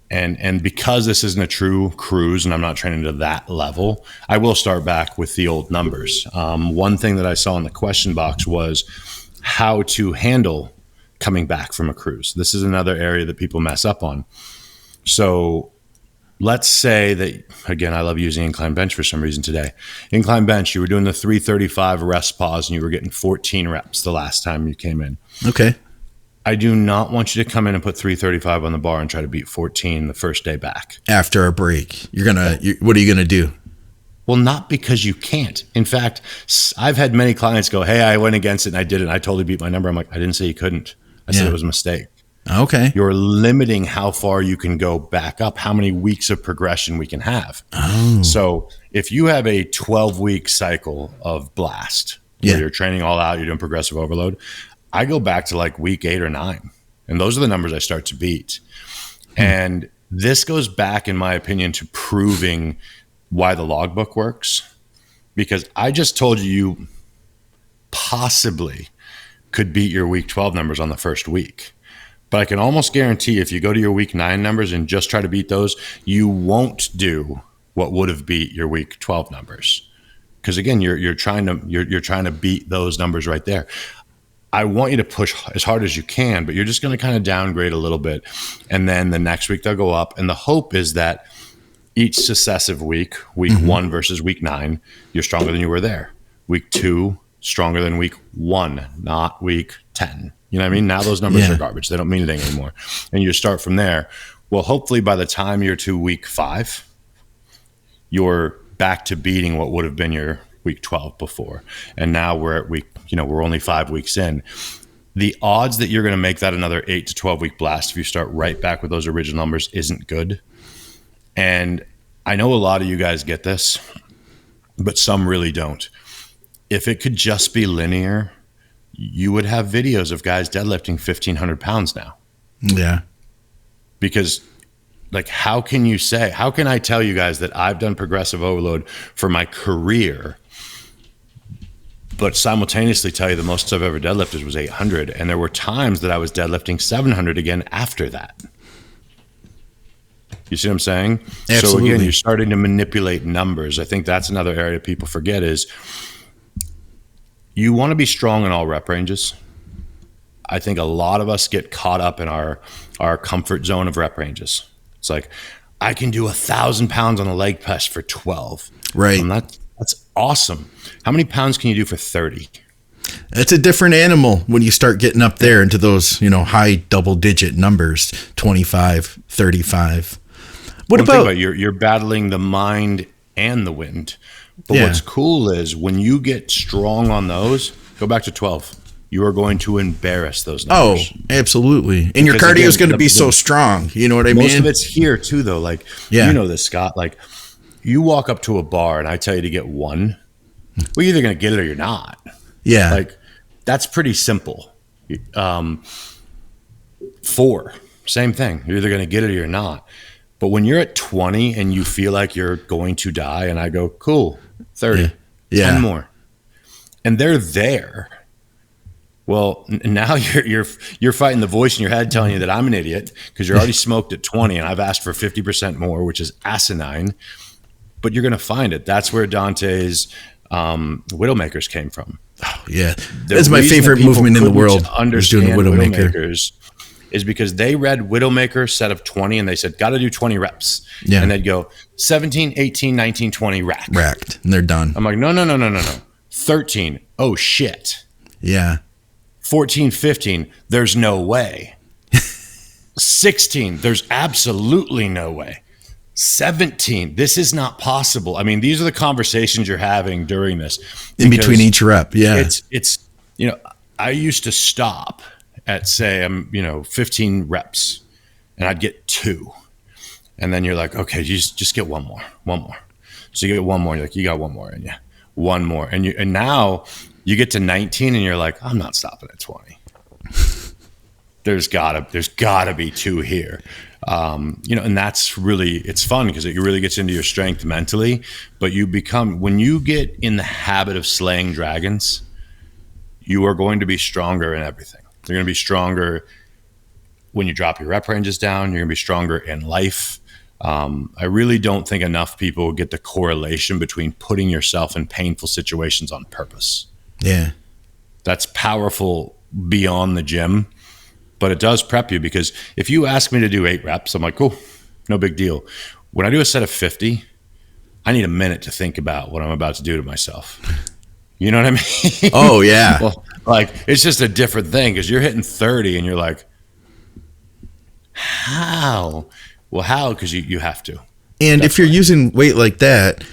And because this isn't a true cruise and I'm not training to that level, I will start back with the old numbers. One thing that I saw in the question box was how to handle coming back from a cruise. This is another area that people mess up on. So let's say that, again, I love using incline bench for some reason today. Incline bench, you were doing the 335 rest pause and you were getting 14 reps the last time you came in. Okay. I do not want you to come in and put 335 on the bar and try to beat 14 the first day back. After a break, what are you going to do? Well, not because you can't. In fact, I've had many clients go, hey, I went against it and I did it. And I totally beat my number. I'm like, I didn't say you couldn't. I said it was a mistake. Okay. You're limiting how far you can go back up, how many weeks of progression we can have. Oh. So if you have a 12-week cycle of blast, where you're training all out, you're doing progressive overload, I go back to like week 8 or 9. And those are the numbers I start to beat. And this goes back, in my opinion, to proving why the logbook works. Because I just told you possibly could beat your week 12 numbers on the first week. But I can almost guarantee if you go to your week 9 numbers and just try to beat those, you won't do what would have beat your week 12 numbers. Because again, you're trying to beat those numbers right there. I want you to push as hard as you can, but you're just going to kind of downgrade a little bit. And then the next week they'll go up. And the hope is that each successive week 1 versus week 9, you're stronger than you were there. Week 2, stronger than week 1, not week 10. You know what I mean? Now those numbers are garbage. They don't mean anything anymore. And you start from there. Well, hopefully by the time you're to week 5, you're back to beating what would have been your week 12 before. And now we're at we're only 5 weeks in. The odds that you're going to make that another 8 to 12 week blast if you start right back with those original numbers isn't good. And I know a lot of you guys get this, but some really don't. If it could just be linear, you would have videos of guys deadlifting 1,500 pounds now. Yeah. Because how can I tell you guys that I've done progressive overload for my career, but simultaneously tell you the most I've ever deadlifted was 800. And there were times that I was deadlifting 700 again after that. You see what I'm saying? Absolutely. So again, you're starting to manipulate numbers. I think that's another area people forget is you want to be strong in all rep ranges. I think a lot of us get caught up in our comfort zone of rep ranges. It's like, I can do 1,000 pounds on a leg press for 12. Right. And that's awesome. How many pounds can you do for 30? It's a different animal when you start getting up there into those, high double digit numbers, 25, 35. What about you're battling the mind and the wind. But what's cool is when you get strong on those, go back to 12. You are going to embarrass those numbers. Oh, absolutely. And your cardio is going to be so strong. You know what I mean? Most of it's here too, though. You know this, Scott. You walk up to a bar and I tell you to get 1. Well, you're either going to get it or you're not. Yeah. That's pretty simple. 4, same thing. You're either going to get it or you're not. But when you're at 20 and you feel like you're going to die, and I go, cool, 30, 10 more. And they're there. Well, now you're fighting the voice in your head telling you that I'm an idiot because you're already smoked at 20 and I've asked for 50% more, which is asinine. But you're going to find it. That's where Dante's Widowmakers came from. Oh, yeah. That's my favorite movement in the world. Understand Widowmakers is because they read Widowmaker set of 20 and they said, got to do 20 reps. Yeah. And they'd go 17, 18, 19, 20 rack. Racked. And they're done. I'm like, no. 13. Oh, shit. Yeah. 14, 15. There's no way. 16. There's absolutely no way. 17. This is not possible. I mean, these are the conversations you're having during this. In between each rep. Yeah. It's, I used to stop at, say, 15 reps and I'd get 2. And then you're like, okay, you just get one more. So you get one more. You're like, you got one more in you. One more. And now you get to 19 and you're like, I'm not stopping at 20. There's gotta be 2 here. And that's really, it's fun because it really gets into your strength mentally, but when you get in the habit of slaying dragons, you are going to be stronger in everything. You're going to be stronger when you drop your rep ranges down. You're going to be stronger in life. I really don't think enough people get the correlation between putting yourself in painful situations on purpose. Yeah. That's powerful beyond the gym, but it does prep you, because if you ask me to do 8 reps, I'm like, cool, no big deal. When I do a set of 50, I need a minute to think about what I'm about to do to myself. You know what I mean? Oh, yeah. Well, like, it's just a different thing because you're hitting 30 and you're like, how? Well, how? Because you have to. And if you're using weight like that,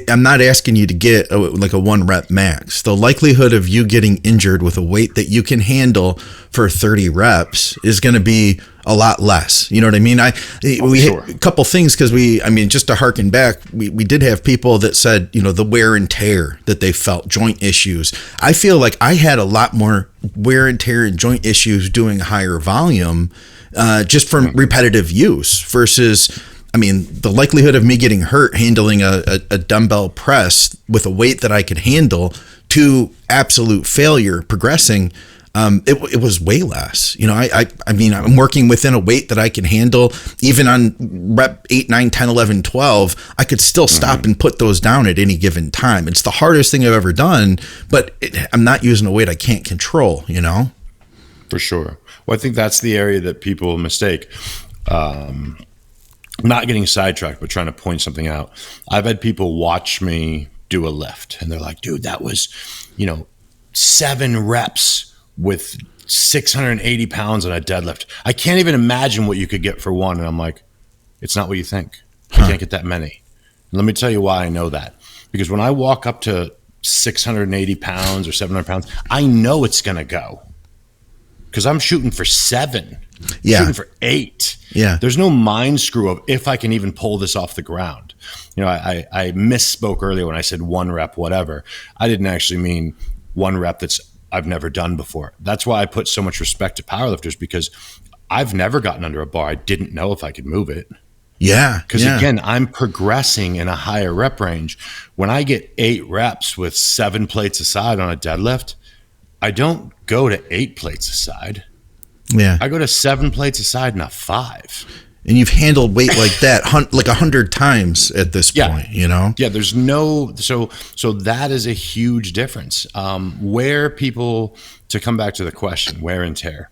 I'm not asking you to get like a 1 rep max. The likelihood of you getting injured with a weight that you can handle for 30 reps is going to be a lot less. You know what I mean? We sure. had a couple things because just to harken back, we did have people that said, the wear and tear that they felt, joint issues. I feel like I had a lot more wear and tear and joint issues doing higher volume just from repetitive use versus, the likelihood of me getting hurt handling a dumbbell press with a weight that I could handle to absolute failure progressing, it was way less. I'm working within a weight that I can handle. Even on rep 8, 9, 10, 11, 12, I could still stop and put those down at any given time. It's the hardest thing I've ever done, but I'm not using a weight I can't control, For sure. Well, I think that's the area that people mistake. Not getting sidetracked, but trying to point something out. I've had people watch me do a lift and they're like, dude, that was, 7 reps with 680 pounds on a deadlift. I can't even imagine what you could get for 1. And I'm like, it's not what you think. You can't get that many. And let me tell you why I know that. Because when I walk up to 680 pounds or 700 pounds, I know it's going to go. Because I'm shooting for 7. Yeah. Shooting for 8. Yeah. There's no mind screw of if I can even pull this off the ground. I misspoke earlier when I said 1 rep, whatever. I didn't actually mean 1 rep I've never done before. That's why I put so much respect to powerlifters, because I've never gotten under a bar. I didn't know if I could move it. Yeah. Because again, I'm progressing in a higher rep range. When I get 8 reps with 7 plates aside on a deadlift, I don't go to 8 plates aside. Yeah. I go to 7 plates aside, not 5. And you've handled weight like that like 100 times at this point, Yeah, there's no, so that is a huge difference. Where people, to come back to the question, wear and tear,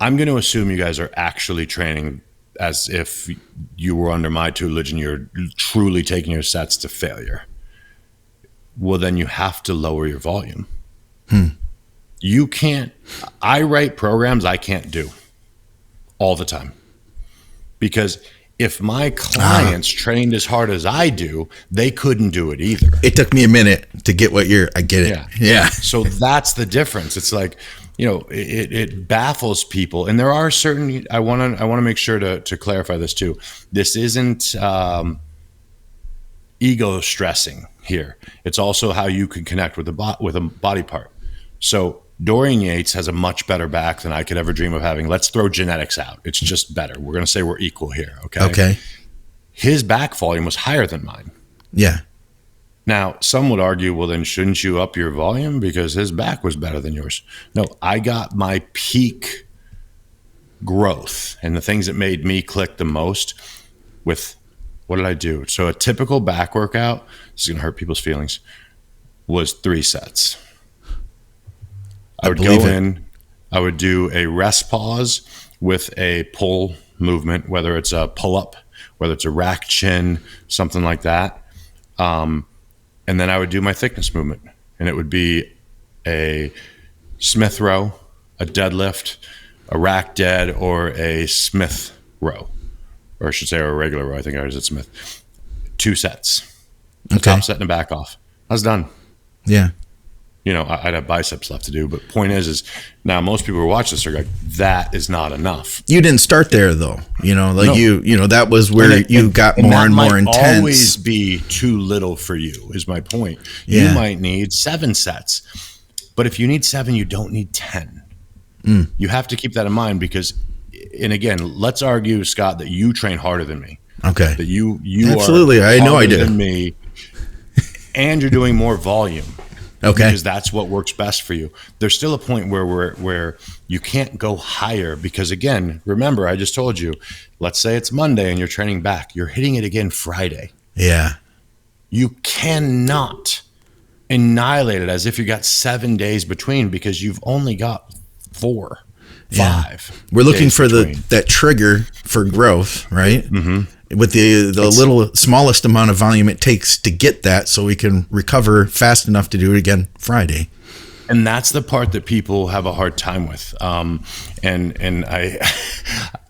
I'm going to assume you guys are actually training as if you were under my tutelage and you're truly taking your sets to failure. Well, then you have to lower your volume. You can't, I write programs I can't do all the time, because if my clients trained as hard as I do, they couldn't do it either. It took me a minute to get I get it. Yeah. So that's the difference. It's like, it baffles people. And there are certain, I want to make sure to clarify this too. This isn't ego stressing here. It's also how you can connect with a body part. So Dorian Yates has a much better back than I could ever dream of having. Let's throw genetics out. It's just better. We're going to say we're equal here. Okay. His back volume was higher than mine. Yeah. Now, some would argue, well, then shouldn't you up your volume because his back was better than yours? No, I got my peak growth and the things that made me click the most with, what did I do? So a typical back workout, this is going to hurt people's feelings, was 3 sets. I would go in, I would do a rest pause with a pull movement, whether it's a pull-up, whether it's a rack chin, something like that. And then I would do my thickness movement. And it would be a Smith row, a deadlift, a rack dead, or a Smith row. Or I should say, or a regular row. I think I was at Smith. 2 sets. A top set and a back off. I was done. Yeah. You know, I'd have biceps left to do. But point is now most people who watch this are like, that is not enough. You didn't start there, though. You know, like no. you know, that was where you got more and more intense. That might always be too little for you, is my point. Yeah. You might need 7 sets. But if you need 7, you don't need 10. You have to keep that in mind because, and again, let's argue, Scott, that you train harder than me. Okay. That you absolutely, are I know I do. Than me, and you're doing more volume. Okay. Because that's what works best for you. There's still a point where you can't go higher because, again, remember, I just told you, let's say it's Monday and you're training back. You're hitting it again Friday. Yeah. You cannot annihilate it as if you got 7 days between because you've only got 4, 5. We're looking for that trigger for growth, right? Mm-hmm. With the little smallest amount of volume it takes to get that, so we can recover fast enough to do it again Friday. And that's the part that people have a hard time with. And I,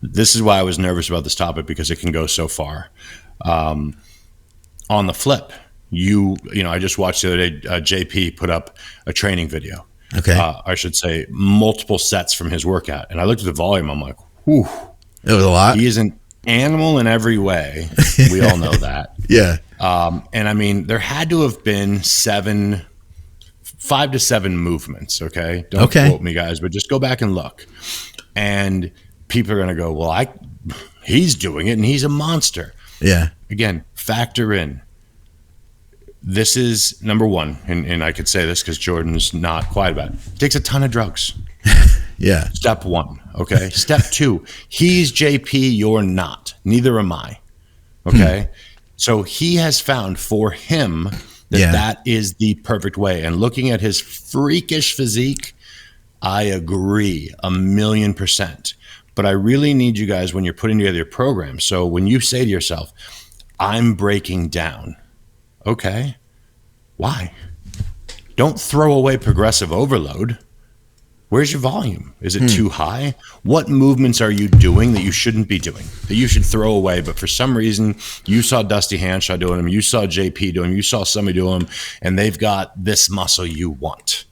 this is why I was nervous about this topic because it can go so far. On the flip, you know, I just watched the other day, JP put up a training video. Okay. I should say multiple sets from his workout. And I looked at the volume. I'm like, whew. It was a lot. He is an animal in every way. We all know that. Yeah. And I mean, there had to have been 5 to 7 movements. Okay. Don't quote me, guys, but just go back and look. And people are going to go, well, he's doing it and he's a monster. Yeah. Again, factor in. This is number 1, and I could say this because Jordan's not quiet about it. It takes a ton of drugs. Yeah. Step 1, okay? Step 2, he's JP, you're not. Neither am I, okay? So he has found for him that is the perfect way. And looking at his freakish physique, I agree 1,000,000%. But I really need you guys when you're putting together your program. So when you say to yourself, I'm breaking down, okay, why? Don't throw away progressive overload. Where's your volume? Is it too high? What movements are you doing that you shouldn't be doing, that you should throw away? But for some reason, you saw Dusty Hanshaw doing them, you saw JP doing them, you saw somebody doing them, and they've got this muscle you want.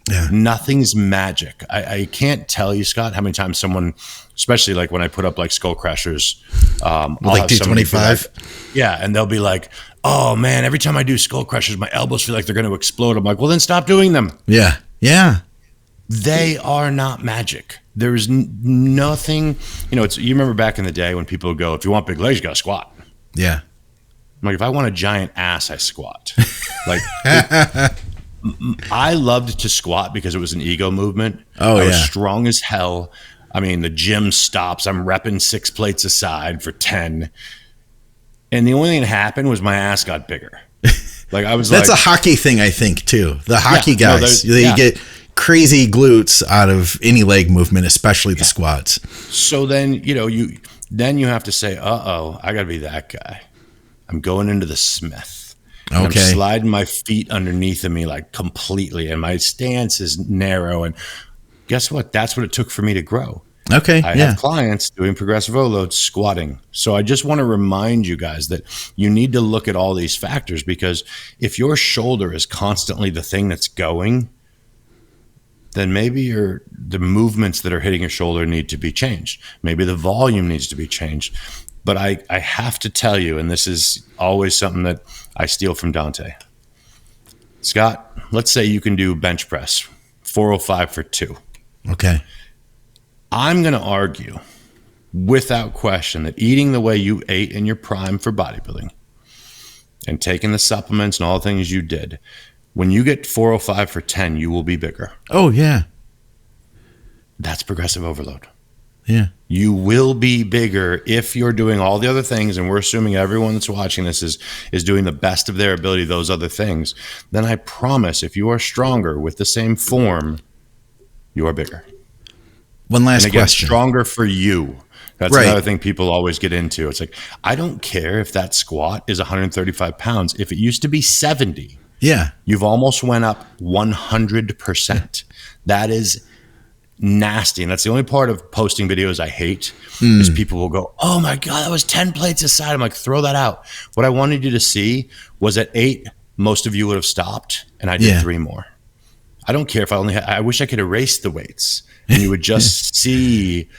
Yeah. Nothing's magic. I can't tell you, Scott, how many times someone, especially like when I put up like skull crushers, like 225. Yeah, and they'll be like, oh man, every time I do skull crushers, my elbows feel like they're going to explode. I'm like, well, then stop doing them. Yeah, yeah. They are not magic. There's nothing, you know, you remember back in the day when people would go, if you want big legs, you got to squat. Yeah. I'm like, if I want a giant ass, I squat. Like, I loved to squat because it was an ego movement. Oh, I was strong as hell. I mean, the gym stops. I'm repping 6 plates aside for 10. And the only thing that happened was my ass got bigger. Like I was That's a hockey thing, I think, too. The hockey guys, they get crazy glutes out of any leg movement, especially the squats. So then, you know, you have to say, I got to be that guy. I'm going into the Smith. And I'm sliding my feet underneath of me like completely, and my stance is narrow. And guess what? That's what it took for me to grow. Okay. I have clients doing progressive overload, squatting. So I just want to remind you guys that you need to look at all these factors, because if your shoulder is constantly the thing that's going, then maybe the movements that are hitting your shoulder need to be changed. Maybe the volume needs to be changed. But I have to tell you, and this is always something that I steal from Dante. Scott, let's say you can do bench press, 405 for 2. Okay. I'm going to argue without question that eating the way you ate in your prime for bodybuilding and taking the supplements and all the things you did, when you get 405 for 10, you will be bigger. Oh, yeah. That's progressive overload. Yeah. You will be bigger if you're doing all the other things, and we're assuming everyone that's watching this is doing the best of their ability, those other things. Then I promise, if you are stronger with the same form, you are bigger. One last and again, question. Stronger for you. That's Right. another thing people always get into. It's like, I don't care if that squat is 135 pounds. If it used to be 70, Yeah. you've almost went up 100%. That is nasty. And that's the only part of posting videos I hate is people will go, oh my God, that was 10 plates aside. I'm like, throw that out. What I wanted you to see was at 8, most of you would have stopped, and I did 3 more. I don't care if I only had, I wish I could erase the weights and you would just see,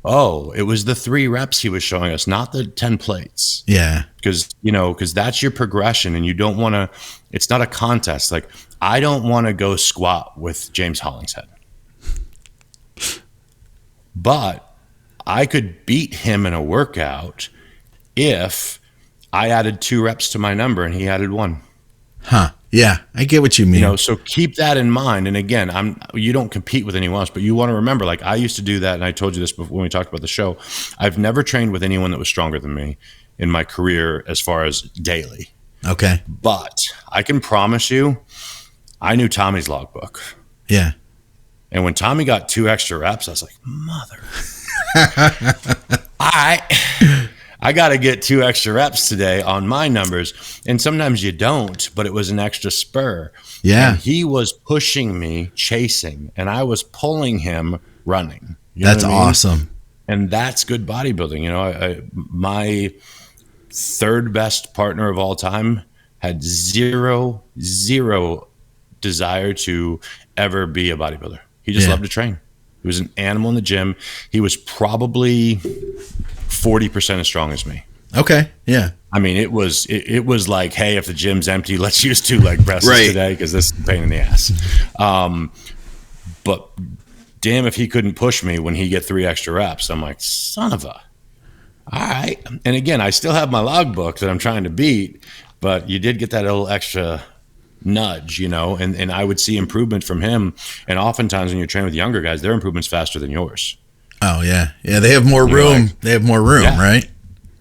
oh, it was the 3 reps he was showing us, not the 10 plates. Yeah. Because that's your progression, and you don't want to, it's not a contest. Like, I don't want to go squat with James Hollingshead. But I could beat him in a workout if I added 2 reps to my number and he added 1. Huh. Yeah. I get what you mean. So keep that in mind. And again, you don't compete with anyone else, but you want to remember, like, I used to do that. And I told you this before when we talked about the show. I've never trained with anyone that was stronger than me in my career as far as daily. Okay. But I can promise you, I knew Tommy's logbook. Yeah. And when Tommy got 2 extra reps, I was like, mother. I got to get 2 extra reps today on my numbers. And sometimes you don't, but it was an extra spur. Yeah. And he was pushing me, chasing, and I was pulling him, running. You know That's what I mean? awesome. And that's good bodybuilding. My 3rd best partner of all time had zero desire to ever be a bodybuilder. He just loved to train. He was an animal in the gym. He was probably 40% as strong as me. Okay. Yeah. I mean, it was like, hey, if the gym's empty, let's use 2 leg presses today because this is a pain in the ass. But damn if he couldn't push me when he get 3 extra reps. I'm like, son of a. All right. And again, I still have my logbook that I'm trying to beat, but you did get that little extra nudge, and I would see improvement from him. And oftentimes when you're training with younger guys, their improvement's faster than yours. Oh yeah. Yeah. They have more room. They have more room, right?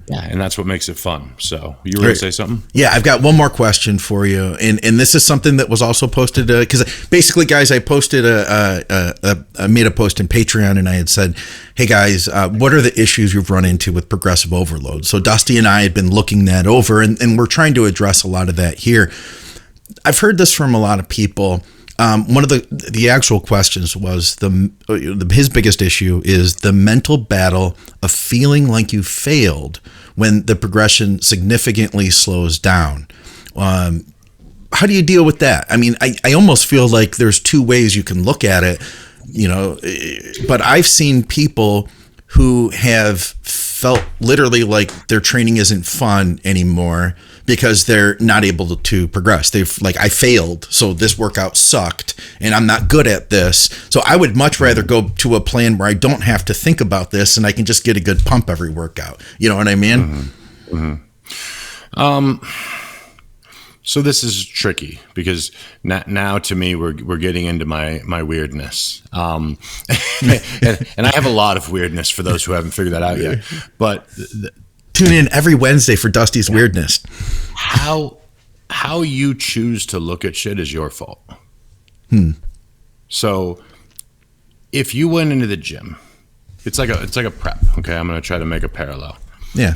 Yeah. And that's what makes it fun. So you were going to say something? Yeah. I've got one more question for you. And this is something that was also posted, because basically, guys, I posted I made a post in Patreon, and I had said, hey guys, what are the issues you've run into with progressive overload? So Dusty and I had been looking that over, and we're trying to address a lot of that here. I've heard this from a lot of people. One of the actual questions was his biggest issue is the mental battle of feeling like you failed when the progression significantly slows down. How do you deal with that? I mean, I almost feel like there's 2 ways you can look at it, but I've seen people who have felt literally like their training isn't fun anymore because they're not able to progress. They've like, I failed, so this workout sucked and I'm not good at this. So I would much rather go to a plan where I don't have to think about this and I can just get a good pump every workout. You know what I mean? So this is tricky because now to me we're getting into my weirdness, and I have a lot of weirdness for those who haven't figured that out yet. But tune in every Wednesday for Dusty's weirdness. How you choose to look at shit is your fault. So if you went into the gym, it's like a prep. Okay, I'm going to try to make a parallel. Yeah,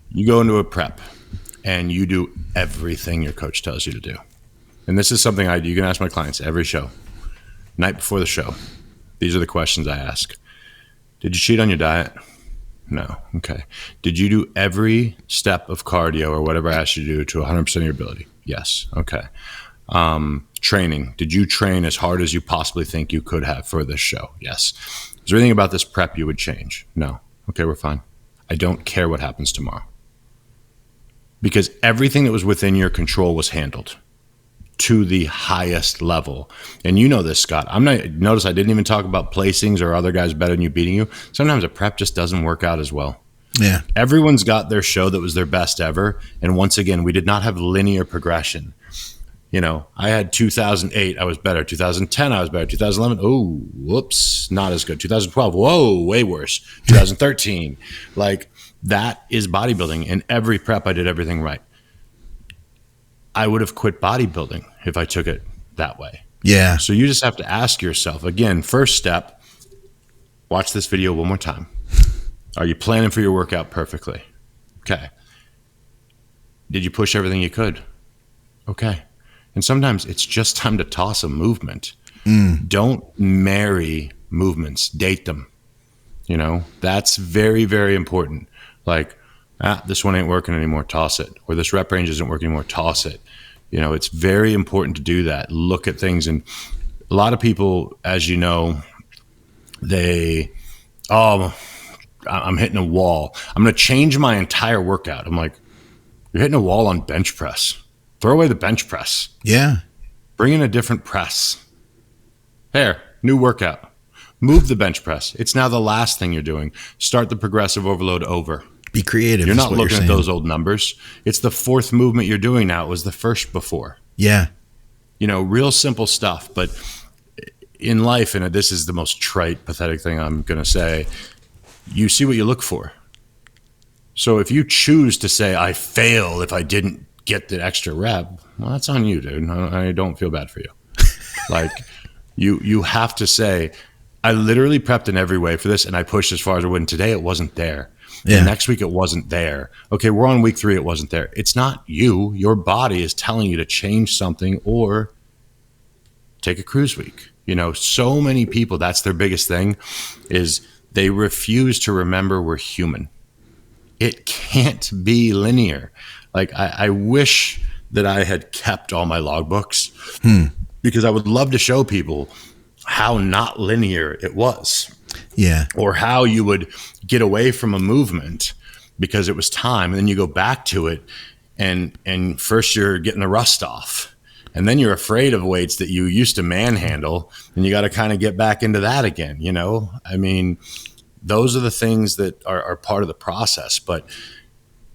you go into a prep and you do everything your coach tells you to do. And this is something you can ask my clients every show. Night before the show, these are the questions I ask. Did you cheat on your diet? No. Okay. Did you do every step of cardio or whatever I asked you to do to 100% of your ability? Yes. Okay. Training. Did you train as hard as you possibly think you could have for this show? Yes. Is there anything about this prep you would change? No. Okay, we're fine. I don't care what happens tomorrow. Because everything that was within your control was handled to the highest level. And you know this, Scott. Notice I didn't even talk about placings or other guys better than you beating you. Sometimes a prep just doesn't work out as well. Yeah. Everyone's got their show that was their best ever. And once again, we did not have linear progression. I had 2008, I was better. 2010, I was better. 2011, oh, whoops, not as good. 2012, whoa, way worse. 2013, like that is bodybuilding. In every prep, I did everything right. I would have quit bodybuilding if I took it that way. Yeah. So you just have to ask yourself, again, first step, Watch this video one more time. Are you planning for your workout perfectly? Okay. Did you push everything you could? Okay. And sometimes it's just time to toss a movement. Don't marry movements, date them. That's very, very important. Like, this one ain't working anymore, toss it. Or this rep range isn't working anymore, toss it. It's very important to do that. Look at things. And a lot of people, as you know, I'm hitting a wall. I'm going to change my entire workout. I'm like, you're hitting a wall on bench press. Throw away the bench press. Yeah. Bring in a different press. There, new workout. Move the bench press. It's now the last thing you're doing. Start the progressive overload over. Be creative. You're not looking at those old numbers. It's the fourth movement you're doing now. It was the first before. Yeah. Real simple stuff. But in life, and this is the most trite, pathetic thing I'm going to say, you see what you look for. So if you choose to say, I fail if I didn't get the extra rep, well, that's on you, dude. I don't feel bad for you. Like, you have to say, I literally prepped in every way for this, and I pushed as far as I would. And today it wasn't there. Yeah. Next week it wasn't there. Okay, we're on week 3. It wasn't there. It's not you. Your body is telling you to change something or take a cruise week. So many people, that's their biggest thing, is they refuse to remember we're human. It can't be linear. Like, I wish that I had kept all my logbooks because I would love to show people how not linear it was. Yeah. Or how you would get away from a movement because it was time, and then you go back to it, and first you're getting the rust off, and then you're afraid of weights that you used to manhandle, and you got to kind of get back into that again. I mean, those are the things that are part of the process. But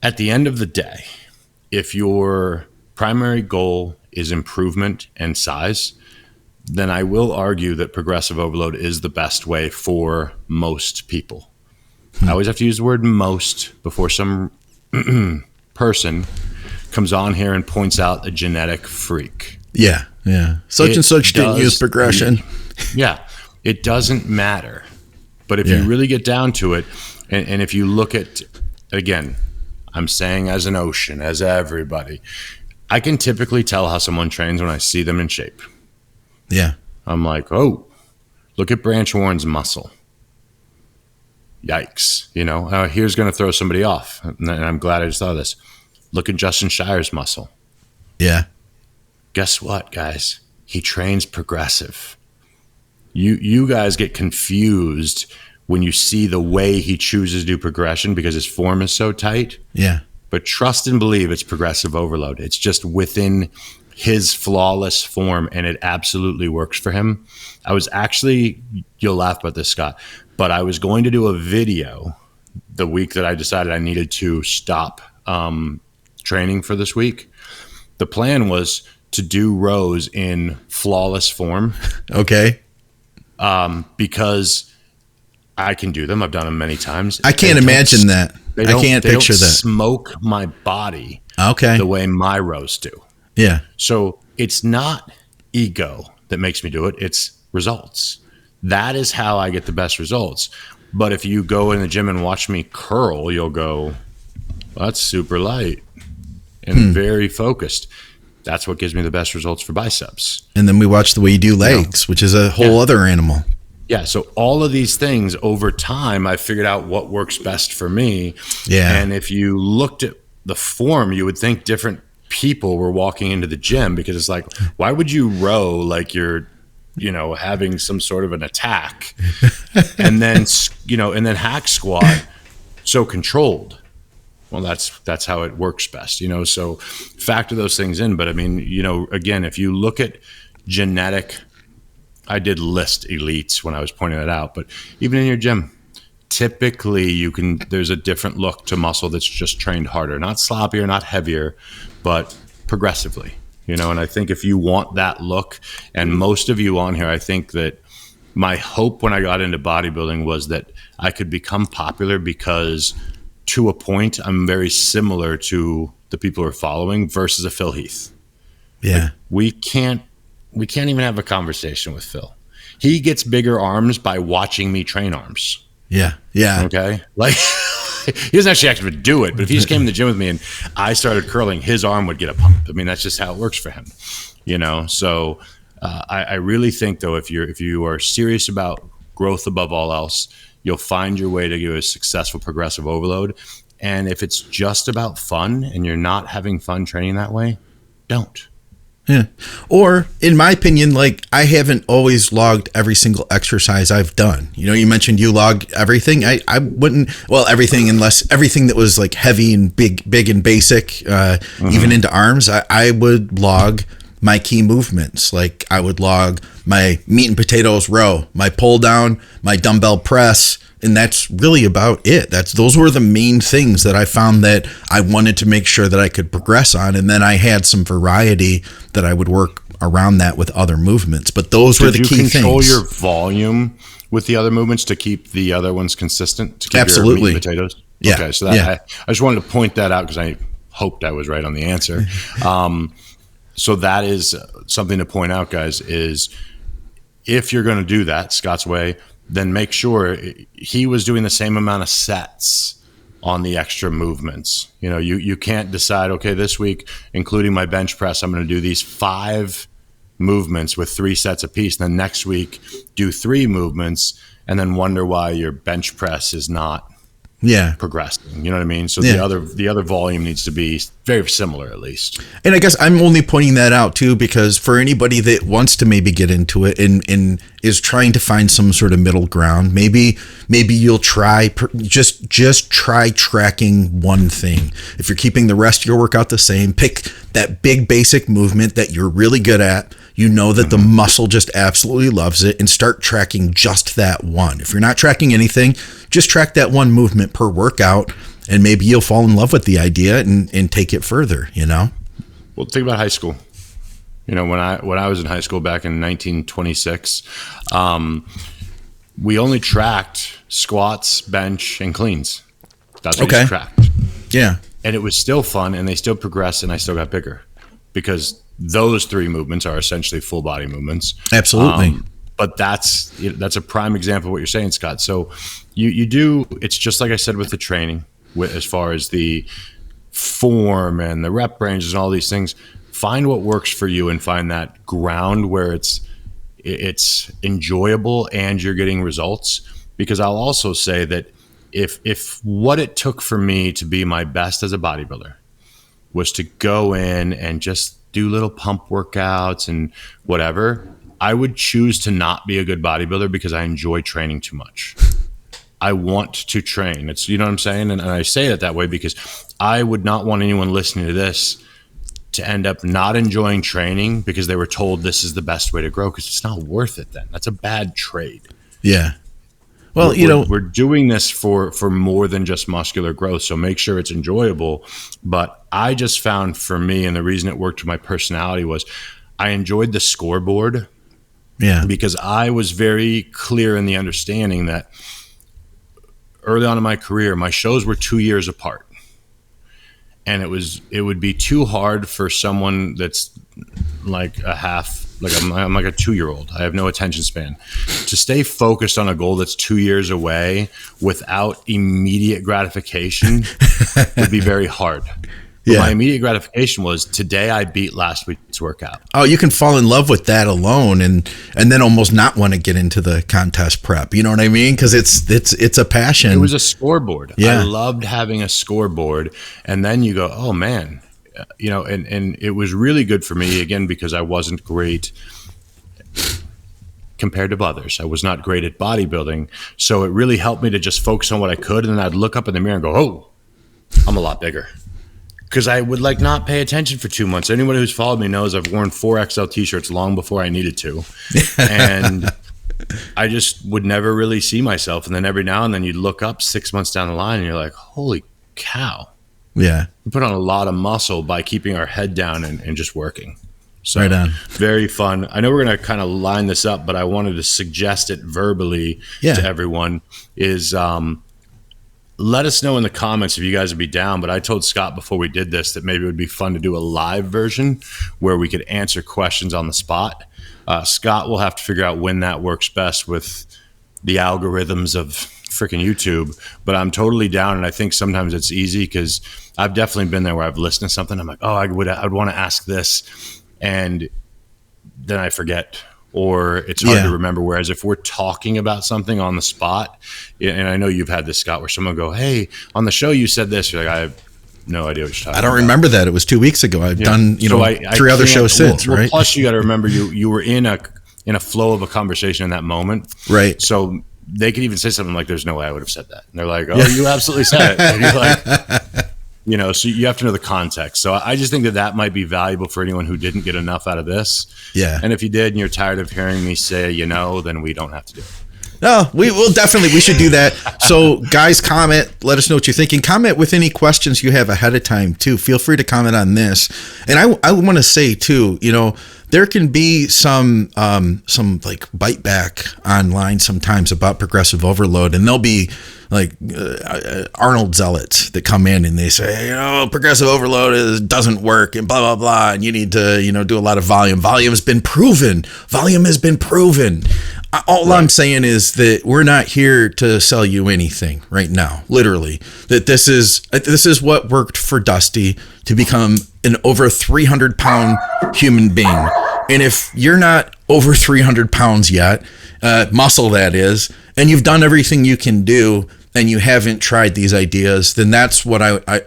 at the end of the day, if your primary goal is improvement and size, then I will argue that progressive overload is the best way for most people. I always have to use the word most before some person comes on here and points out a genetic freak. Yeah, yeah. Such and such didn't use progression. Yeah, it doesn't matter. But if you really get down to it, and if you look at, again, I'm saying as an ocean, as everybody, I can typically tell how someone trains when I see them in shape. Yeah. I'm like, oh, look at Branch Warren's muscle. Yikes. Here's going to throw somebody off. And I'm glad I just thought of this. Look at Justin Shire's muscle. Yeah. Guess what, guys? He trains progressive. You guys get confused when you see the way he chooses to do progression because his form is so tight. Yeah. But trust and believe it's progressive overload. It's just within his flawless form, and it absolutely works for him. I was actually, you'll laugh about this, Scott, but I was going to do a video the week that I decided I needed to stop training for this week. The plan was to do rows in flawless form. Okay. Because I can do them. I've done them many times. I can't imagine that. I can't picture that. Smoke my body okay. the way my rows do. Yeah. So it's not ego that makes me do it. It's results. That is how I get the best results. But if you go in the gym and watch me curl, you'll go, well, that's super light and very focused. That's what gives me the best results for biceps. And then we watch the way you do legs, which is a whole other animal. Yeah. So all of these things over time, I figured out what works best for me. Yeah. And if you looked at the form, you would think different people were walking into the gym because it's like, why would you row like you're, having some sort of an attack and then, and then hack squat so controlled. Well, that's how it works best, so factor those things in. But I mean, again, if you look at genetic, I did list elites when I was pointing that out, but even in your gym, typically there's a different look to muscle that's just trained harder, not sloppier, not heavier, but progressively, and I think if you want that look, and most of you on here, I think that my hope when I got into bodybuilding was that I could become popular because to a point, I'm very similar to the people who are following versus a Phil Heath. Yeah. Like we can't even have a conversation with Phil. He gets bigger arms by watching me train arms. Yeah. Yeah. Okay. Like he doesn't actually have to do it, but if he just came to the gym with me and I started curling, his arm would get a pump. I mean, that's just how it works for him, you know? So I really think though, if you are serious about growth above all else, you'll find your way to do a successful progressive overload. And if it's just about fun and you're not having fun training that way, don't. Yeah. Or in my opinion, like I haven't always logged every single exercise I've done. You know, you mentioned you log everything. I wouldn't, well, everything unless everything that was like heavy and big and basic, even into arms, I would log my key movements. Like I would log my meat and potatoes row, my pull down, my dumbbell press, and that's really about it. Those were the main things that I found that I wanted to make sure that I could progress on. And then I had some variety that I would work around that with other movements. But those were the key things. Did you control your volume with the other movements to keep the other ones consistent? To keep Absolutely. Your meat and potatoes? Yeah. Okay, so I just wanted to point that out because I hoped I was right on the answer. So that is something to point out, guys, is if you're going to do that Scott's way, then make sure he was doing the same amount of sets on the extra movements. You know, you can't decide, okay, this week, including my bench press, I'm going to do these 5 movements with 3 sets apiece. And then next week, do 3 movements and then wonder why your bench press is not progressing. You know what I mean? So the other volume needs to be very similar at least. And I guess I'm only pointing that out too, because for anybody that wants to maybe get into it and is trying to find some sort of middle ground, maybe you'll try just try tracking one thing. If you're keeping the rest of your workout the same, pick that big basic movement that you're really good at. You know that the muscle just absolutely loves it, and start tracking just that one. If you're not tracking anything, just track that one movement per workout, and maybe you'll fall in love with the idea and take it further, you know? Well, think about high school. You know, when I was in high school back in 1926, we only tracked squats, bench, and cleans. That's what we tracked. Yeah. And it was still fun, and they still progressed, and I still got bigger because those 3 movements are essentially full body movements. Absolutely. But that's a prime example of what you're saying, Scott. So you do, it's just like I said with the training, as far as the form and the rep ranges and all these things, find what works for you and find that ground where it's enjoyable and you're getting results. Because I'll also say that if what it took for me to be my best as a bodybuilder was to go in and just do little pump workouts and whatever, I would choose to not be a good bodybuilder because I enjoy training too much. I want to train. It's, you know what I'm saying? And I say it that way because I would not want anyone listening to this to end up not enjoying training because they were told this is the best way to grow, because it's not worth it then. That's a bad trade. Yeah. Well, we're doing this for more than just muscular growth, so make sure it's enjoyable. But I just found for me, and the reason it worked with my personality was I enjoyed the scoreboard. Yeah. Because I was very clear in the understanding that early on in my career, my shows were 2 years apart. And it would be too hard for someone that's like I'm like a 2-year-old. I have no attention span. To stay focused on a goal that's 2 years away without immediate gratification would be very hard. But my immediate gratification was today I beat last week's workout. Oh, you can fall in love with that alone and then almost not want to get into the contest prep. You know what I mean? Because it's a passion. It was a scoreboard. Yeah. I loved having a scoreboard. And then you go, oh man, you know, and it was really good for me again because I wasn't great compared to others. I was not great at bodybuilding. So it really helped me to just focus on what I could. And then I'd look up in the mirror and go, oh, I'm a lot bigger. Because I would not pay attention for 2 months. Anyone who's followed me knows I've worn 4XL t-shirts long before I needed to. And I just would never really see myself. And then every now and then you'd look up 6 months down the line and you're like, holy cow. Yeah. We put on a lot of muscle by keeping our head down and just working. So right on. Very fun. I know we're going to kind of line this up, but I wanted to suggest it verbally to everyone is let us know in the comments if you guys would be down. But I told Scott before we did this that maybe it would be fun to do a live version where we could answer questions on the spot. Scott will have to figure out when that works best with the algorithms of freaking YouTube, but I'm totally down. And I think sometimes it's easy because I've definitely been there where I've listened to something. I'm like, oh, I'd want to ask this. And then I forget, or it's hard to remember. Whereas if we're talking about something on the spot, and I know you've had this, Scott, where someone go, hey, on the show you said this. You're like, I have no idea what you're talking about. I don't remember that. It was 2 weeks ago. I've done, three other shows since, right? Plus you got to remember you were in a flow of a conversation in that moment. Right. So they could even say something like, there's no way I would have said that. And they're like, oh, you absolutely said it. And you're like, so you have to know the context. So I just think that might be valuable for anyone who didn't get enough out of this. Yeah. And if you did and you're tired of hearing me say, then we don't have to do it. No, we should do that. So guys, comment, let us know what you're thinking. Comment with any questions you have ahead of time too. Feel free to comment on this. And I want to say too, there can be some like bite back online sometimes about progressive overload, and there'll be like Arnold zealots that come in and they say, progressive overload doesn't work and blah, blah, blah. And you need to, do a lot of volume. Volume has been proven. All I'm saying is that we're not here to sell you anything right now, literally. That this is what worked for Dusty to become an over 300-pound human being. And if you're not over 300 pounds yet, muscle that is, and you've done everything you can do, and you haven't tried these ideas, then that's what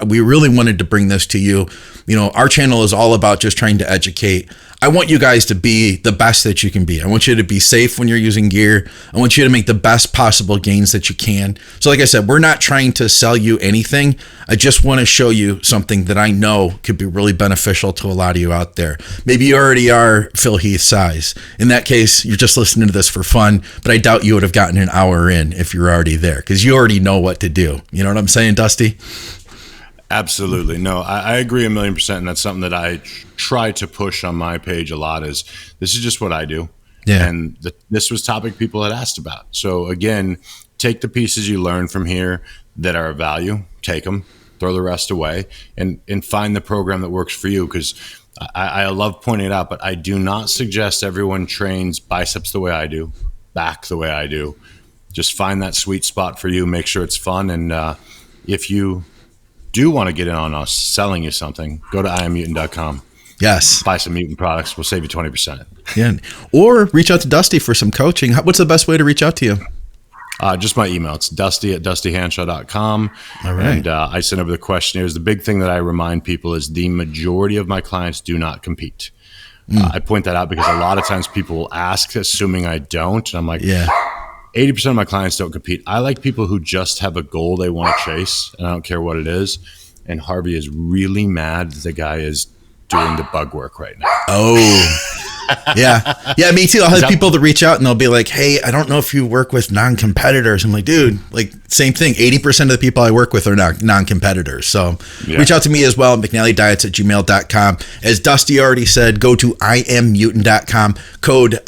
we really wanted to bring this to you. Our channel is all about just trying to educate. I want you guys to be the best that you can be. I want you to be safe when you're using gear. I want you to make the best possible gains that you can. So like I said, we're not trying to sell you anything. I just want to show you something that I know could be really beneficial to a lot of you out there. Maybe you already are Phil Heath size. In that case, you're just listening to this for fun, but I doubt you would have gotten an hour in if you're already there, because you already know what to do. You know what I'm saying, Dusty? Absolutely. No, I agree 1,000,000%. And that's something that I try to push on my page a lot is this is just what I do. Yeah. And this was topic people had asked about. So again, take the pieces you learn from here that are of value, take them, throw the rest away, and find the program that works for you. Because I love pointing it out, but I do not suggest everyone trains biceps the way I do, back the way I do. Just find that sweet spot for you, make sure it's fun. And if you do want to get in on us selling you something, go to IamMutant.com. Yes. Buy some Mutant products. We'll save you 20%. Yeah. Or reach out to Dusty for some coaching. What's the best way to reach out to you? Just my email. It's dusty@dustyhanshaw.com. All right. And I send over the questionnaires. The big thing that I remind people is the majority of my clients do not compete. I point that out because a lot of times people will ask, assuming I don't. And I'm like, 80% of my clients don't compete. I like people who just have a goal they want to chase, and I don't care what it is. And Harvey is really mad that the guy is doing the bug work right now. Oh, yeah. Yeah, me too. I'll have people that reach out and they'll be like, hey, I don't know if you work with non-competitors. I'm like, dude, like same thing. 80% of the people I work with are non-competitors. So reach out to me as well, McNallyDiets@gmail.com. As Dusty already said, go to IamMutant.com, code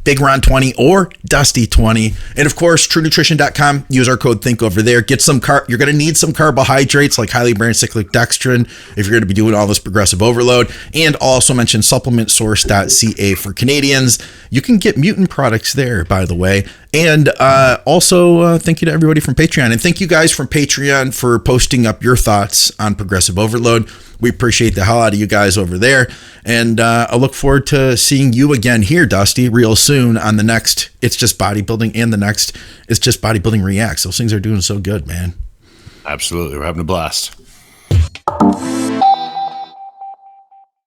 BigRon20 or Dusty20. And of course, TrueNutrition.com. Use our code THINK over there. Get some you're going to need some carbohydrates like highly branched cyclic dextrin if you're going to be doing all this progressive overload. And also mention supplementsource.ca for Canadians. You can get Mutant products there, by the way. And also thank you to everybody from Patreon. And thank you guys from Patreon for posting up your thoughts on progressive overload. We appreciate the hell out of you guys over there. And I look forward to seeing you again here, Dusty, real soon on the next It's Just Bodybuilding and the next It's Just Bodybuilding Reacts. Those things are doing so good, man. Absolutely. We're having a blast.